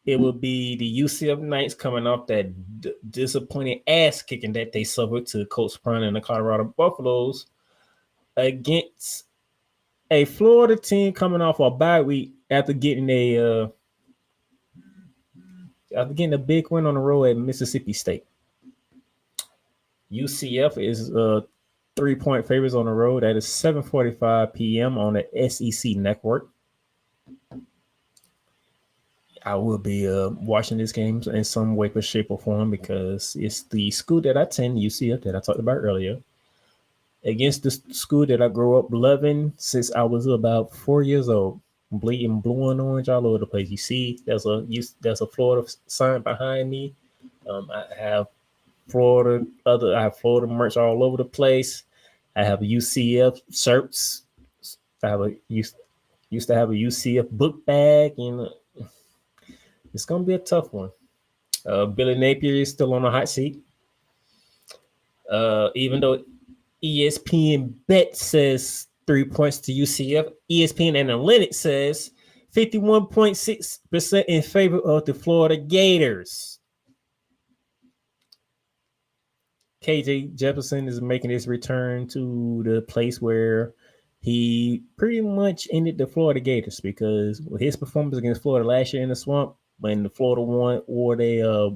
it will be the UCF Knights coming off that disappointing ass kicking that they suffered to Coach Prime and the Colorado Buffaloes against a Florida team coming off a bye week after getting a big win on the road at Mississippi State. UCF is 3-point favorites on the road. That is 7:45 p.m. on the SEC network. I will be watching this game in some way, shape, or form because it's the school that I attend, UCF, that I talked about earlier, against the school that I grew up loving since I was about 4 years old. Bleeding blue and orange all over the place. You see, there's a Florida sign behind me. I have Florida merch all over the place. I have UCF shirts. Used to have a UCF book bag. It's gonna be a tough one. Billy Napier is still on the hot seat. Even though ESPN Bet says 3 points to UCF, ESPN Analytics says 51.6% in favor of the Florida Gators. KJ Jefferson is making his return to the place where he pretty much ended the Florida Gators because his performance against Florida last year in the swamp, when the Florida wore their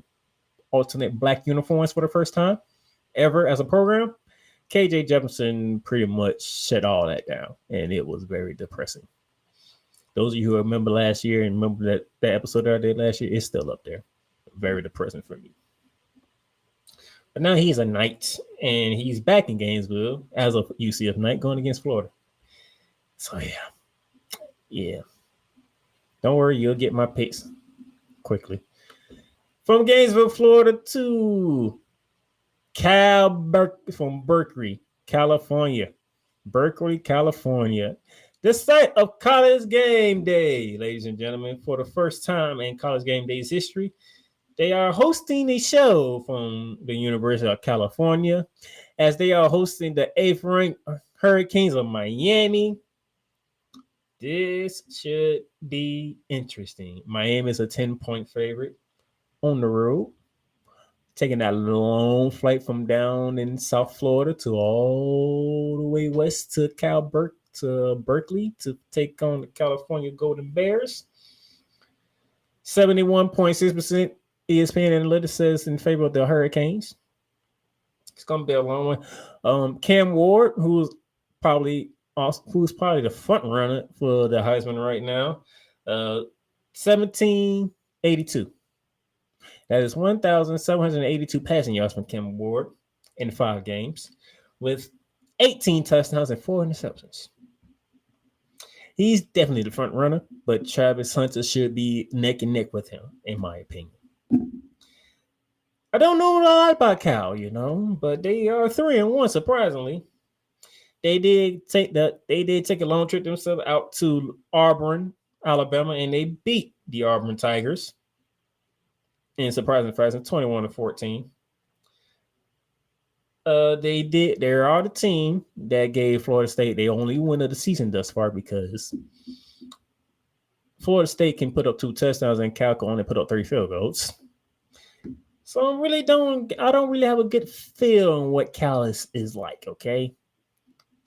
alternate black uniforms for the first time ever as a program, KJ Jefferson pretty much shut all that down, and it was very depressing. Those of you who remember last year and remember that episode that I did last year, it's still up there. Very depressing for me. But now he's a Knight, and he's back in Gainesville as a UCF Knight going against Florida. So, yeah. Don't worry, you'll get my picks quickly. From Gainesville, Florida to from Berkeley, California. Berkeley, California. The site of College Game Day, ladies and gentlemen, for the first time in College Game Day's history, they are hosting a show from the University of California as they are hosting the 8th-ranked Hurricanes of Miami. This should be interesting. Miami is a 10-point favorite on the road. taking that long flight from down in South Florida to all the way west to Berkeley to take on the California Golden Bears. 71.6% ESPN Analytics says in favor of the Hurricanes. It's going to be a long one. Cam Ward, who's probably the front runner for the Heisman right now, 1782. That is 1,782 passing yards from Cam Ward in 5 games, with 18 touchdowns and 4 interceptions. He's definitely the front runner, but Travis Hunter should be neck and neck with him, in my opinion. I don't know a lot about Cal, but they are 3-1, surprisingly. They did take a long trip themselves out to Auburn, Alabama, and they beat the Auburn Tigers in surprising fashion, 21-14. They are the team that gave Florida State the only win of the season thus far, because Florida State can put up 2 touchdowns and Cal can only put up 3 field goals. So I don't really have a good feel on what Cal is like, okay?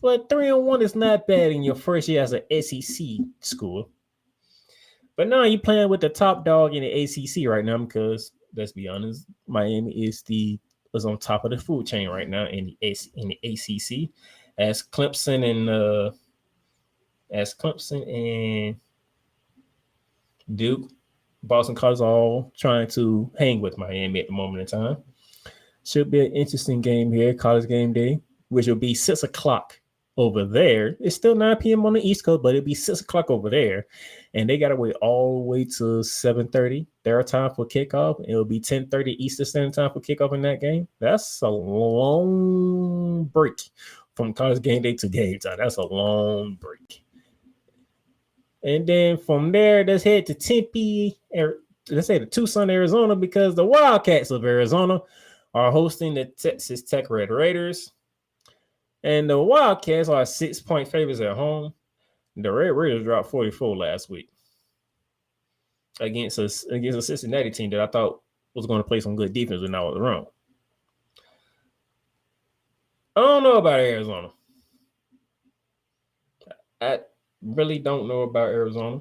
But 3-1 is not bad in your first year as an SEC school. But now you're playing with the top dog in the ACC right now, because let's be honest, Miami is on top of the food chain right now in the ACC, as Clemson and Duke, Boston College all trying to hang with Miami at the moment in time. Should be an interesting game here, college game day, which will be 6 o'clock over there. It's still 9 p.m. on the East Coast, but it'll be 6 o'clock over there. And they got to wait all the way to 7:30 their time for kickoff. It'll be 10:30 Eastern Standard Time for kickoff in that game. That's a long break from college game day to game time. That's a long break. And then from there, let's head to Tempe, let's say to Tucson, Arizona, because the Wildcats of Arizona are hosting the Texas Tech Red Raiders. And the Wildcats are 6-point favorites at home. The Red Raiders dropped 44 last week against a Cincinnati team that I thought was going to play some good defense, and I was wrong. I don't know about Arizona. I really don't know about Arizona.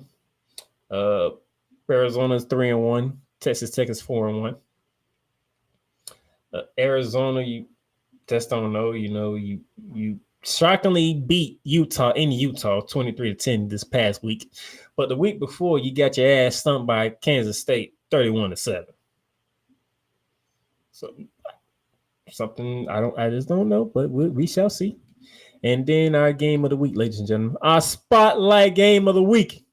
Arizona's 3-1. Texas Tech is 4-1. Arizona, you just don't know. You shockingly beat Utah 23-10 this past week. But the week before, you got your ass stumped by Kansas State 31-7. So something I just don't know, but we shall see. And then our game of the week, ladies and gentlemen, our spotlight game of the week.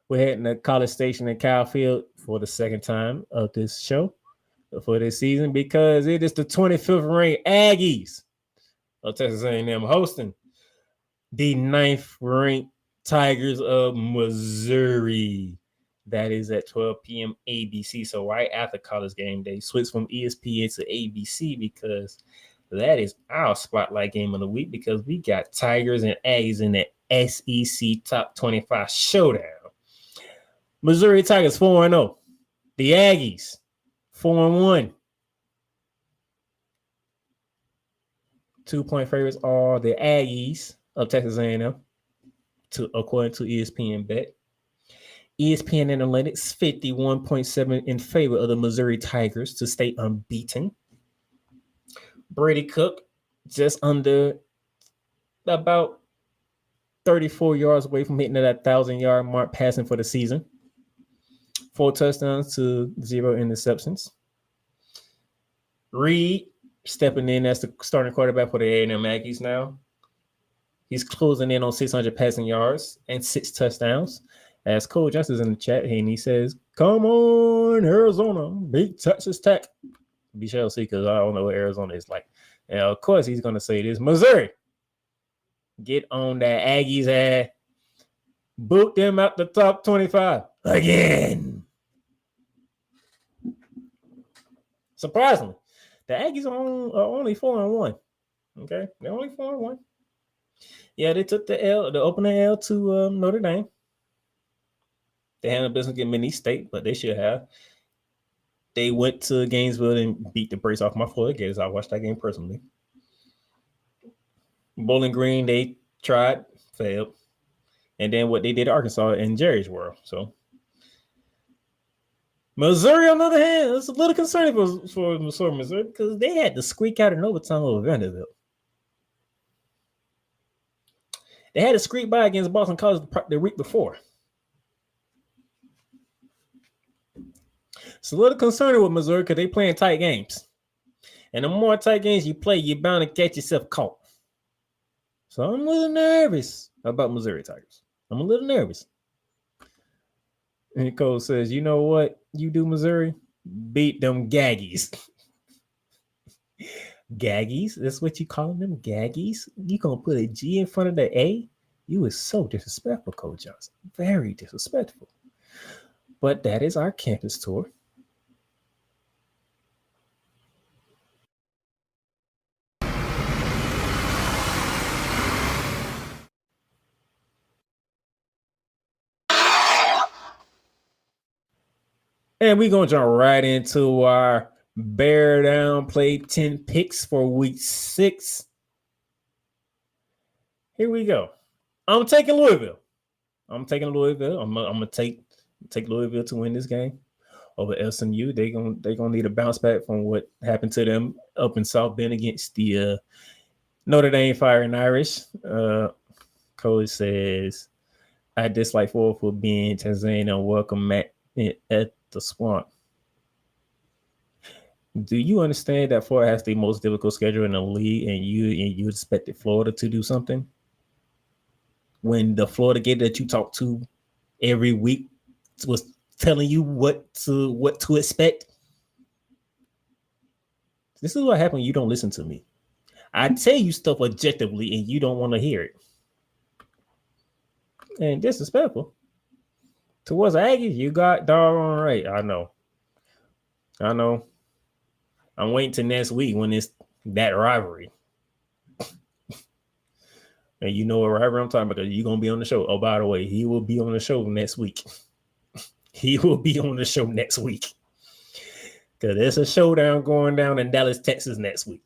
We're heading to College Station in Kyle Field for the second time of this show for this season, because it is the 25th ranked Aggies of Texas A&M hosting the 9th ranked Tigers of Missouri. That is at 12 p.m. ABC. So right after College game day, switch from ESPN to ABC, because that is our spotlight game of the week, because we got Tigers and Aggies in the SEC Top 25 showdown. Missouri Tigers 4-0. The Aggies 4-1. 2-point favorites are the Aggies of Texas A&M, according to ESPN Bet. ESPN Analytics 51.7 in favor of the Missouri Tigers to stay unbeaten. Brady Cook just under about 34 yards away from hitting that 1,000-yard mark passing for the season. 4 touchdowns to 0 interceptions. Reed stepping in as the starting quarterback for the A&M Aggies now. He's closing in on 600 passing yards and 6 touchdowns. As Cole Johnson's in the chat, and he says, "Come on, Arizona, beat Texas Tech." We shall see, because I don't know what Arizona is like. And of course, he's going to say this: Missouri, get on that Aggies ass. Boot them out the top 25 again. Surprisingly, the Aggies are only 4-1. Okay, they're only 4-1. Yeah, they took the opening L to Notre Dame. They handled business against Mini State, but they should have. They went to Gainesville and beat the brakes off my Florida Gators. I watched that game personally. Bowling Green, they tried, failed. And then what they did at Arkansas in Jerry's world. So Missouri, on the other hand, it's a little concerning for Missouri because they had to squeak out in overtime over Vanderbilt. They had to squeak by against Boston College the week before. It's a little concerning with Missouri because they playing tight games. And the more tight games you play, you're bound to get yourself caught. So I'm a little nervous about Missouri Tigers. I'm a little nervous. And Cole says, you know what you do, Missouri? Beat them Gaggies. Gaggies? That's what you call them? Gaggies? You gonna put a G in front of the A? You was so disrespectful, Coach Johnson. Very disrespectful. But that is our campus tour. And we're going to jump right into our Bear Down Play 10 picks for week 6. Here we go. I'm taking Louisville. I'm going to take Louisville to win this game over SMU. They're gonna need a bounce back from what happened to them up in South Bend against the Notre Dame Fighting Irish. Cole says, I dislike Ford for being Tanzania and welcome at the Swamp. Do you understand that Florida has the most difficult schedule in the league, and you expected Florida to do something? When the Florida Gator that you talk to every week was telling you what to expect. This is what happens when you don't listen to me. I tell you stuff objectively, and you don't want to hear it. And disrespectful. Towards Aggies, you got doggone right. I know. I'm waiting till next week when it's that rivalry. And you know what rivalry I'm talking about because you're going to be on the show. Oh, by the way, he will be on the show next week. Because there's a showdown going down in Dallas, Texas next week.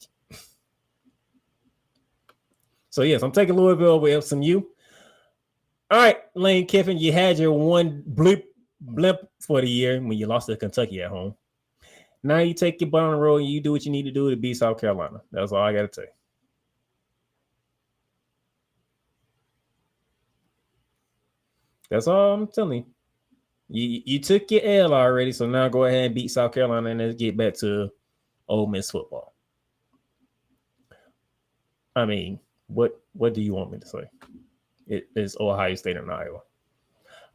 So, yes, I'm taking Louisville over SMU. All right, Lane Kiffin, you had your one blimp for the year when you lost to Kentucky at home. Now you take your butt on the road and you do what you need to do to beat South Carolina. That's all I got to say. That's all I'm telling you. You took your L already, so now go ahead and beat South Carolina and let's get back to Ole Miss football. I mean, what do you want me to say? It's Ohio State and Iowa.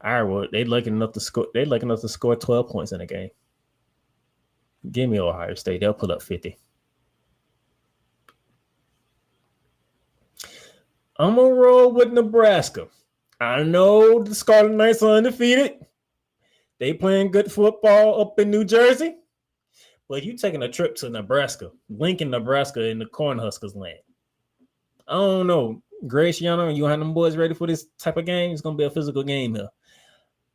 Iowa, they're lucky enough to score 12 points in a game. Give me Ohio State. They'll put up 50. I'm going to roll with Nebraska. I know the Scarlet Knights are undefeated. They playing good football up in New Jersey. But you taking a trip to Nebraska, Lincoln, Nebraska in the Cornhuskers land. I don't know. Graciano, you have them boys ready for this type of game? It's going to be a physical game here.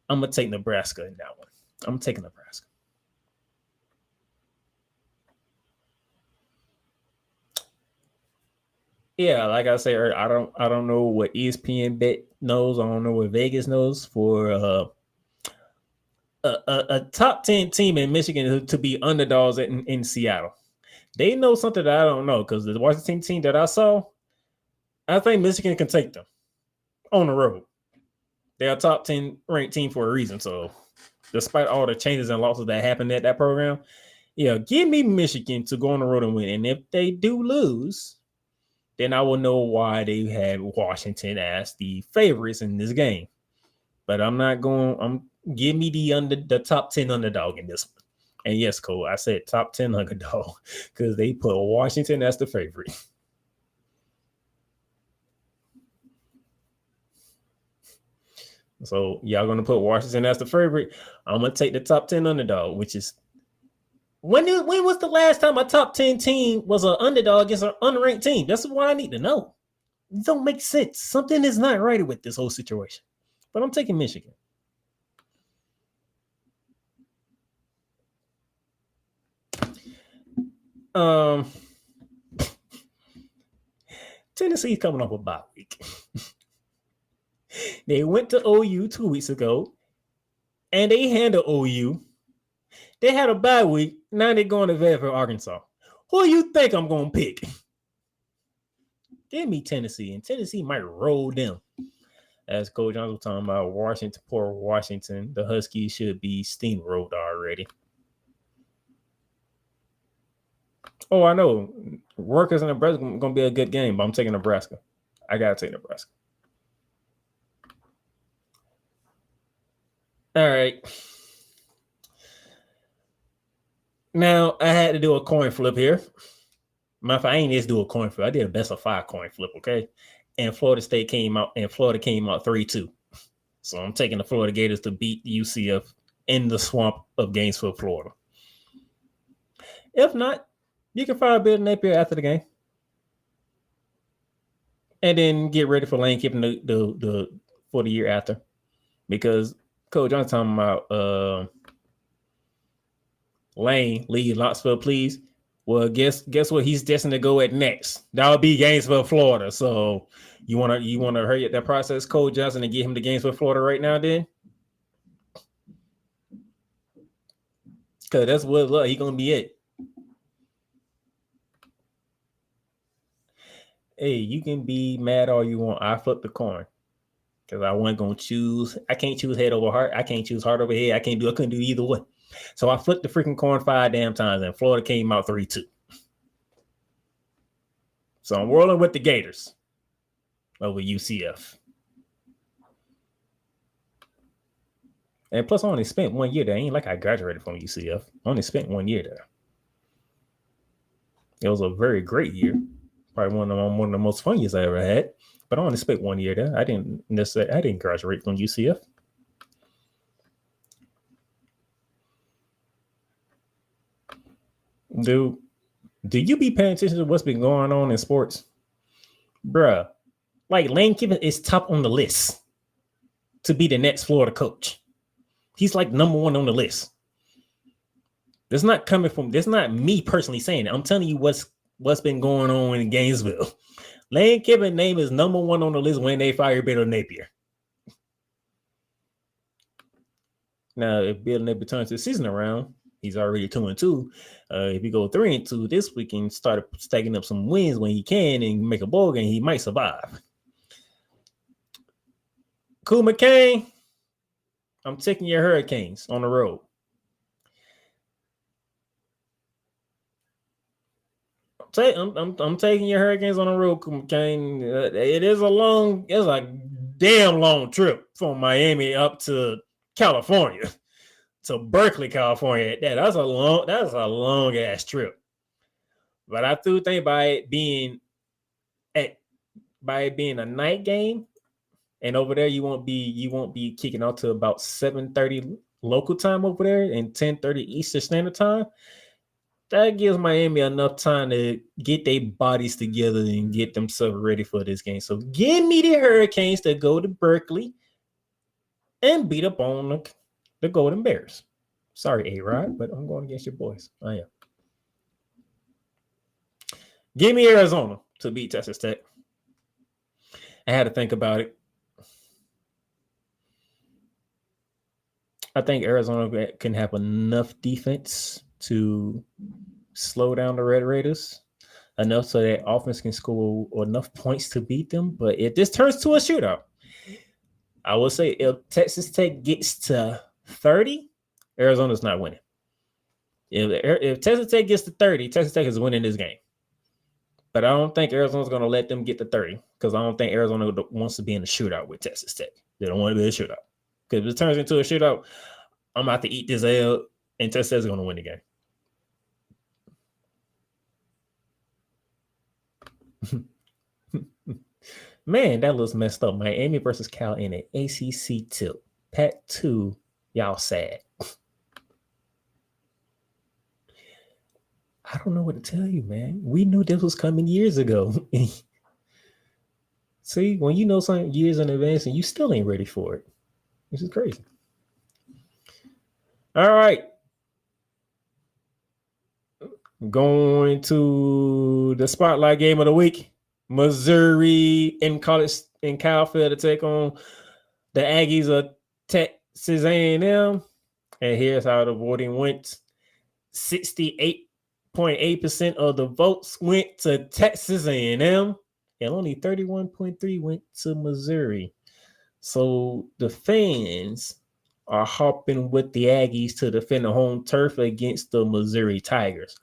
I'm going to take Nebraska in that one. I'm taking Nebraska. Yeah, like I said, I don't know what ESPN bet knows. I don't know what Vegas knows for a top 10 team in Michigan to be underdogs in Seattle. They know something that I don't know because the Washington team that I saw, I think Michigan can take them on the road. They're a top 10 ranked team for a reason. So despite all the changes and losses that happened at that program, yeah, give me Michigan to go on the road and win. And if they do lose, then I will know why they had Washington as the favorites in this game. But I'm not going. Give me the top 10 underdog in this one. And yes, Cole, I said top 10 underdog because they put Washington as the favorite. So y'all gonna put Washington as the favorite. I'm gonna take the top 10 underdog, which is when was the last time a top 10 team was an underdog against an unranked team? That's what I need to know. It don't make sense. Something is not right with this whole situation. But I'm taking Michigan. Tennessee's coming off a bye week. They went to OU 2 weeks ago, and they handled OU. They had a bye week. Now they're going to Vanderbilt, Arkansas. Who do you think I'm going to pick? Give me Tennessee, and Tennessee might roll them. As Coach Johnson was talking about Washington, poor Washington, the Huskies should be steamrolled already. Oh, I know. Rutgers and Nebraska going to be a good game, but I'm taking Nebraska. I got to take Nebraska. All right. Now, I had to do a coin flip here. Matter of fact, I ain't just do a coin flip. I did a best of 5 coin flip, okay? And Florida State came out 3-2. So I'm taking the Florida Gators to beat UCF in the swamp of Gainesville, Florida. If not, you can fire Bill Napier after the game. And then get ready for Lane Kiffin the for the year after. Because Coach Johnson talking about Lane, lead Knoxville, please. Well, guess what he's destined to go at next? That'll be Gainesville, Florida. So you wanna hurry up that process, Coach Johnson, and get him to Gainesville, Florida right now, then? Because that's what he's gonna be at. Hey, you can be mad all you want. I flipped the coin. Because I wasn't gonna choose. I can't choose head over heart. I can't choose heart over head. I couldn't do either one. So I flipped the freaking coin 5 damn times, and Florida came out 3-2. So I'm rolling with the Gators over UCF. And plus, I only spent 1 year there. Ain't like I graduated from UCF. I only spent 1 year there. It was a very great year. Probably one of the most fun years I ever had. But I only spent 1 year there. I didn't graduate from UCF. Do you be paying attention to what's been going on in sports? Bruh, like Lane Kiffin is top on the list to be the next Florida coach. He's like number 1 on the list. That's not me personally saying it. I'm telling you what's been going on in Gainesville. Lane Kiffin's name is number 1 on the list when they fire Bill Napier. Now, if Bill Napier turns the season around, he's already 2-2. If he go 3-2 this week and start stacking up some wins when he can and make a bowl game, he might survive. Cool McCain, I'm taking your Hurricanes on the road. I'm taking your Hurricanes on the road, Cool McCain. It's a damn long trip from Miami up to California. To Berkeley, California. That's a long ass trip. But I do think by it being a night game, and over there you won't be kicking out to about 7:30 local time over there and 10:30 Eastern Standard Time. That gives Miami enough time to get their bodies together and get themselves ready for this game. So give me the Hurricanes to go to Berkeley and beat up on the Golden Bears. Sorry, A-Rod, but I'm going against your boys. I am. Give me Arizona to beat Texas Tech. I had to think about it. I think Arizona can have enough defense to slow down the Red Raiders enough so that offense can score enough points to beat them. But if this turns to a shootout, I will say if Texas Tech gets to 30, Arizona's not winning. If Texas Tech gets to 30, Texas Tech is winning this game. But I don't think Arizona's going to let them get to 30 because I don't think Arizona wants to be in a shootout with Texas Tech. They don't want to be in a shootout. Because if it turns into a shootout, I'm about to eat this L, and Texas Tech is going to win the game. Man, that looks messed up. Miami versus Cal in an ACC tilt. Pac 2, y'all sad. I don't know what to tell you, man. We knew this was coming years ago. See, when you know something years in advance and you still ain't ready for it, this is crazy. All right. Going to the spotlight game of the week. Missouri in Cal Field to take on the Aggies of Texas A&M. And here's how the voting went. 68.8% of the votes went to Texas A&M, and only 31.3% went to Missouri. So the fans are hopping with the Aggies to defend the home turf against the Missouri Tigers.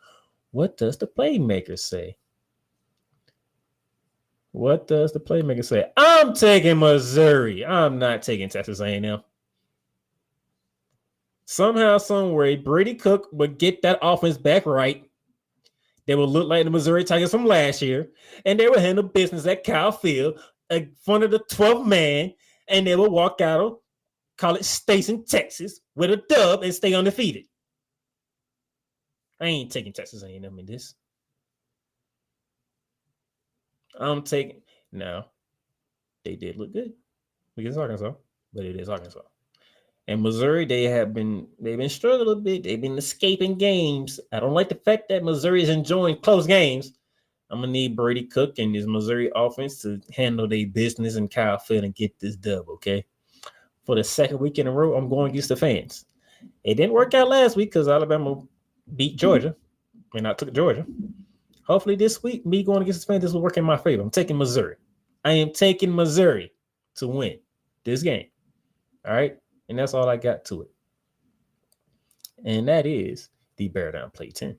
What does the playmaker say? What does the playmaker say? I'm taking Missouri. I'm not taking Texas A&M. Somehow, someway, Brady Cook would get that offense back right. They will look like the Missouri Tigers from last year, and they will handle business at Cal Field in front of the 12th man, and they will walk out of College Station, Texas, with a dub and stay undefeated. I ain't taking Texas A&M in this. I'm taking no. They did look good against Arkansas, but it is Arkansas. And Missouri, they've been struggling a little bit. They've been escaping games. I don't like the fact that Missouri is enjoying close games. I'm gonna need Brady Cook and his Missouri offense to handle their business in Kyle Field and get this dub, okay? For the second week in a row, I'm going against the fans. It didn't work out last week because Alabama beat Georgia, and I took Georgia. Hopefully this week, me going against the fans, this will work in my favor. I'm taking Missouri. I am taking Missouri to win this game. All right? And that's all I got to it. And that is the Bear Down Play 10.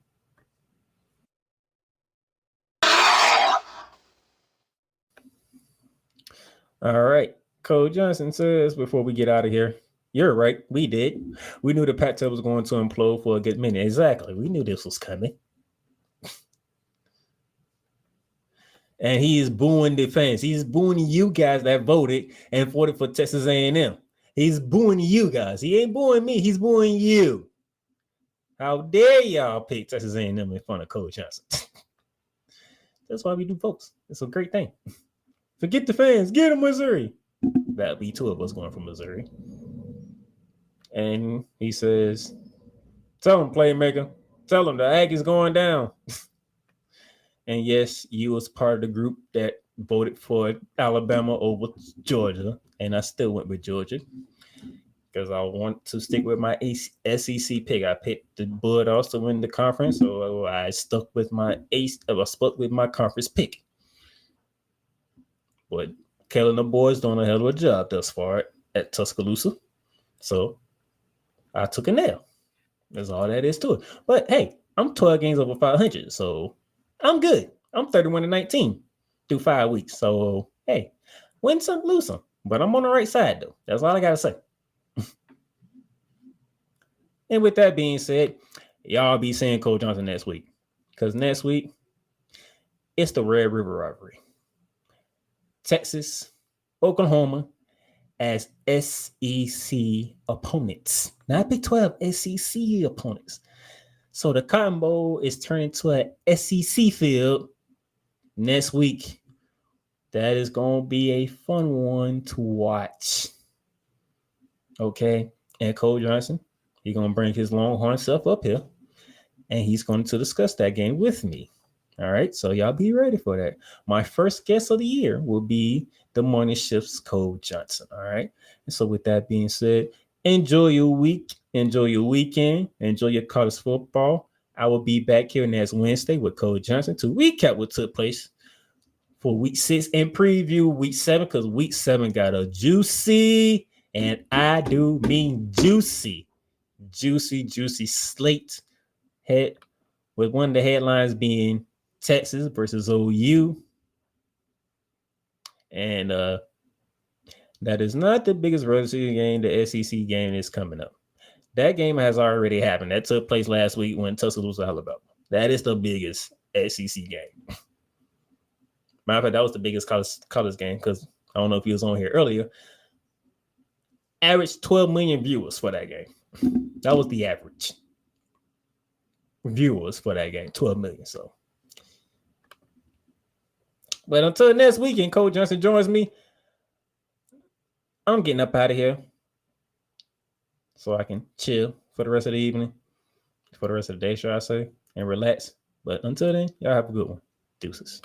All right. Cole Johnson says, before we get out of here, you're right. We did. We knew the Pac-12 was going to implode for a good minute. Exactly. We knew this was coming. And he is booing the fans. He's booing you guys that voted and voted for Texas A&M. He's booing you guys. He ain't booing me. He's booing you. How dare y'all pick Texas A&M in front of Coach Johnson? That's why we do votes. It's a great thing. Forget the fans. Get him Missouri. That'll be two of us going from Missouri. And he says, tell him, playmaker. Tell him the Aggies going down. And yes, you was part of the group that voted for Alabama over Georgia. And I still went with Georgia because I want to stick with my SEC pick. I picked the Bulldogs to win the conference, so I stuck with my conference pick. But Kelly and the boys doing a hell of a job thus far at Tuscaloosa. So I took a nail. That's all that is to it. But hey, I'm 12 games over 500, so I'm good. I'm 31-19 through 5 weeks. So hey, win some, lose some. But I'm on the right side though. That's all I gotta say. And with that being said, y'all be seeing Cole Johnson next week. Because next week, it's the Red River Rivalry. Texas, Oklahoma as SEC opponents. Not Big 12, SEC opponents. So the Cotton Bowl is turning to an SEC field next week. That is going to be a fun one to watch. Okay. And Cole Johnson, he's going to bring his Longhorn self up here. And he's going to discuss that game with me. All right. So y'all be ready for that. My first guest of the year will be the Morning Shift's Cole Johnson. All right. And so with that being said, enjoy your week. Enjoy your weekend. Enjoy your college football. I will be back here next Wednesday with Cole Johnson to recap what took place for week 6 and preview week 7, because week 7 got a juicy, and I do mean juicy slate head, with one of the headlines being Texas versus OU. And that is not the biggest regular season game. The SEC game is coming up. That game has already happened. That took place last week when Tuscaloosa, Alabama. That is the biggest SEC game. Matter of fact, that was the biggest college game, because I don't know if he was on here earlier. Average 12 million viewers for that game. That was the average viewers for that game, 12 million. So, but until next weekend, Cole Johnson joins me. I'm getting up out of here so I can chill for the rest of the evening, for the rest of the day, should I say, and relax. But until then, y'all have a good one. Deuces.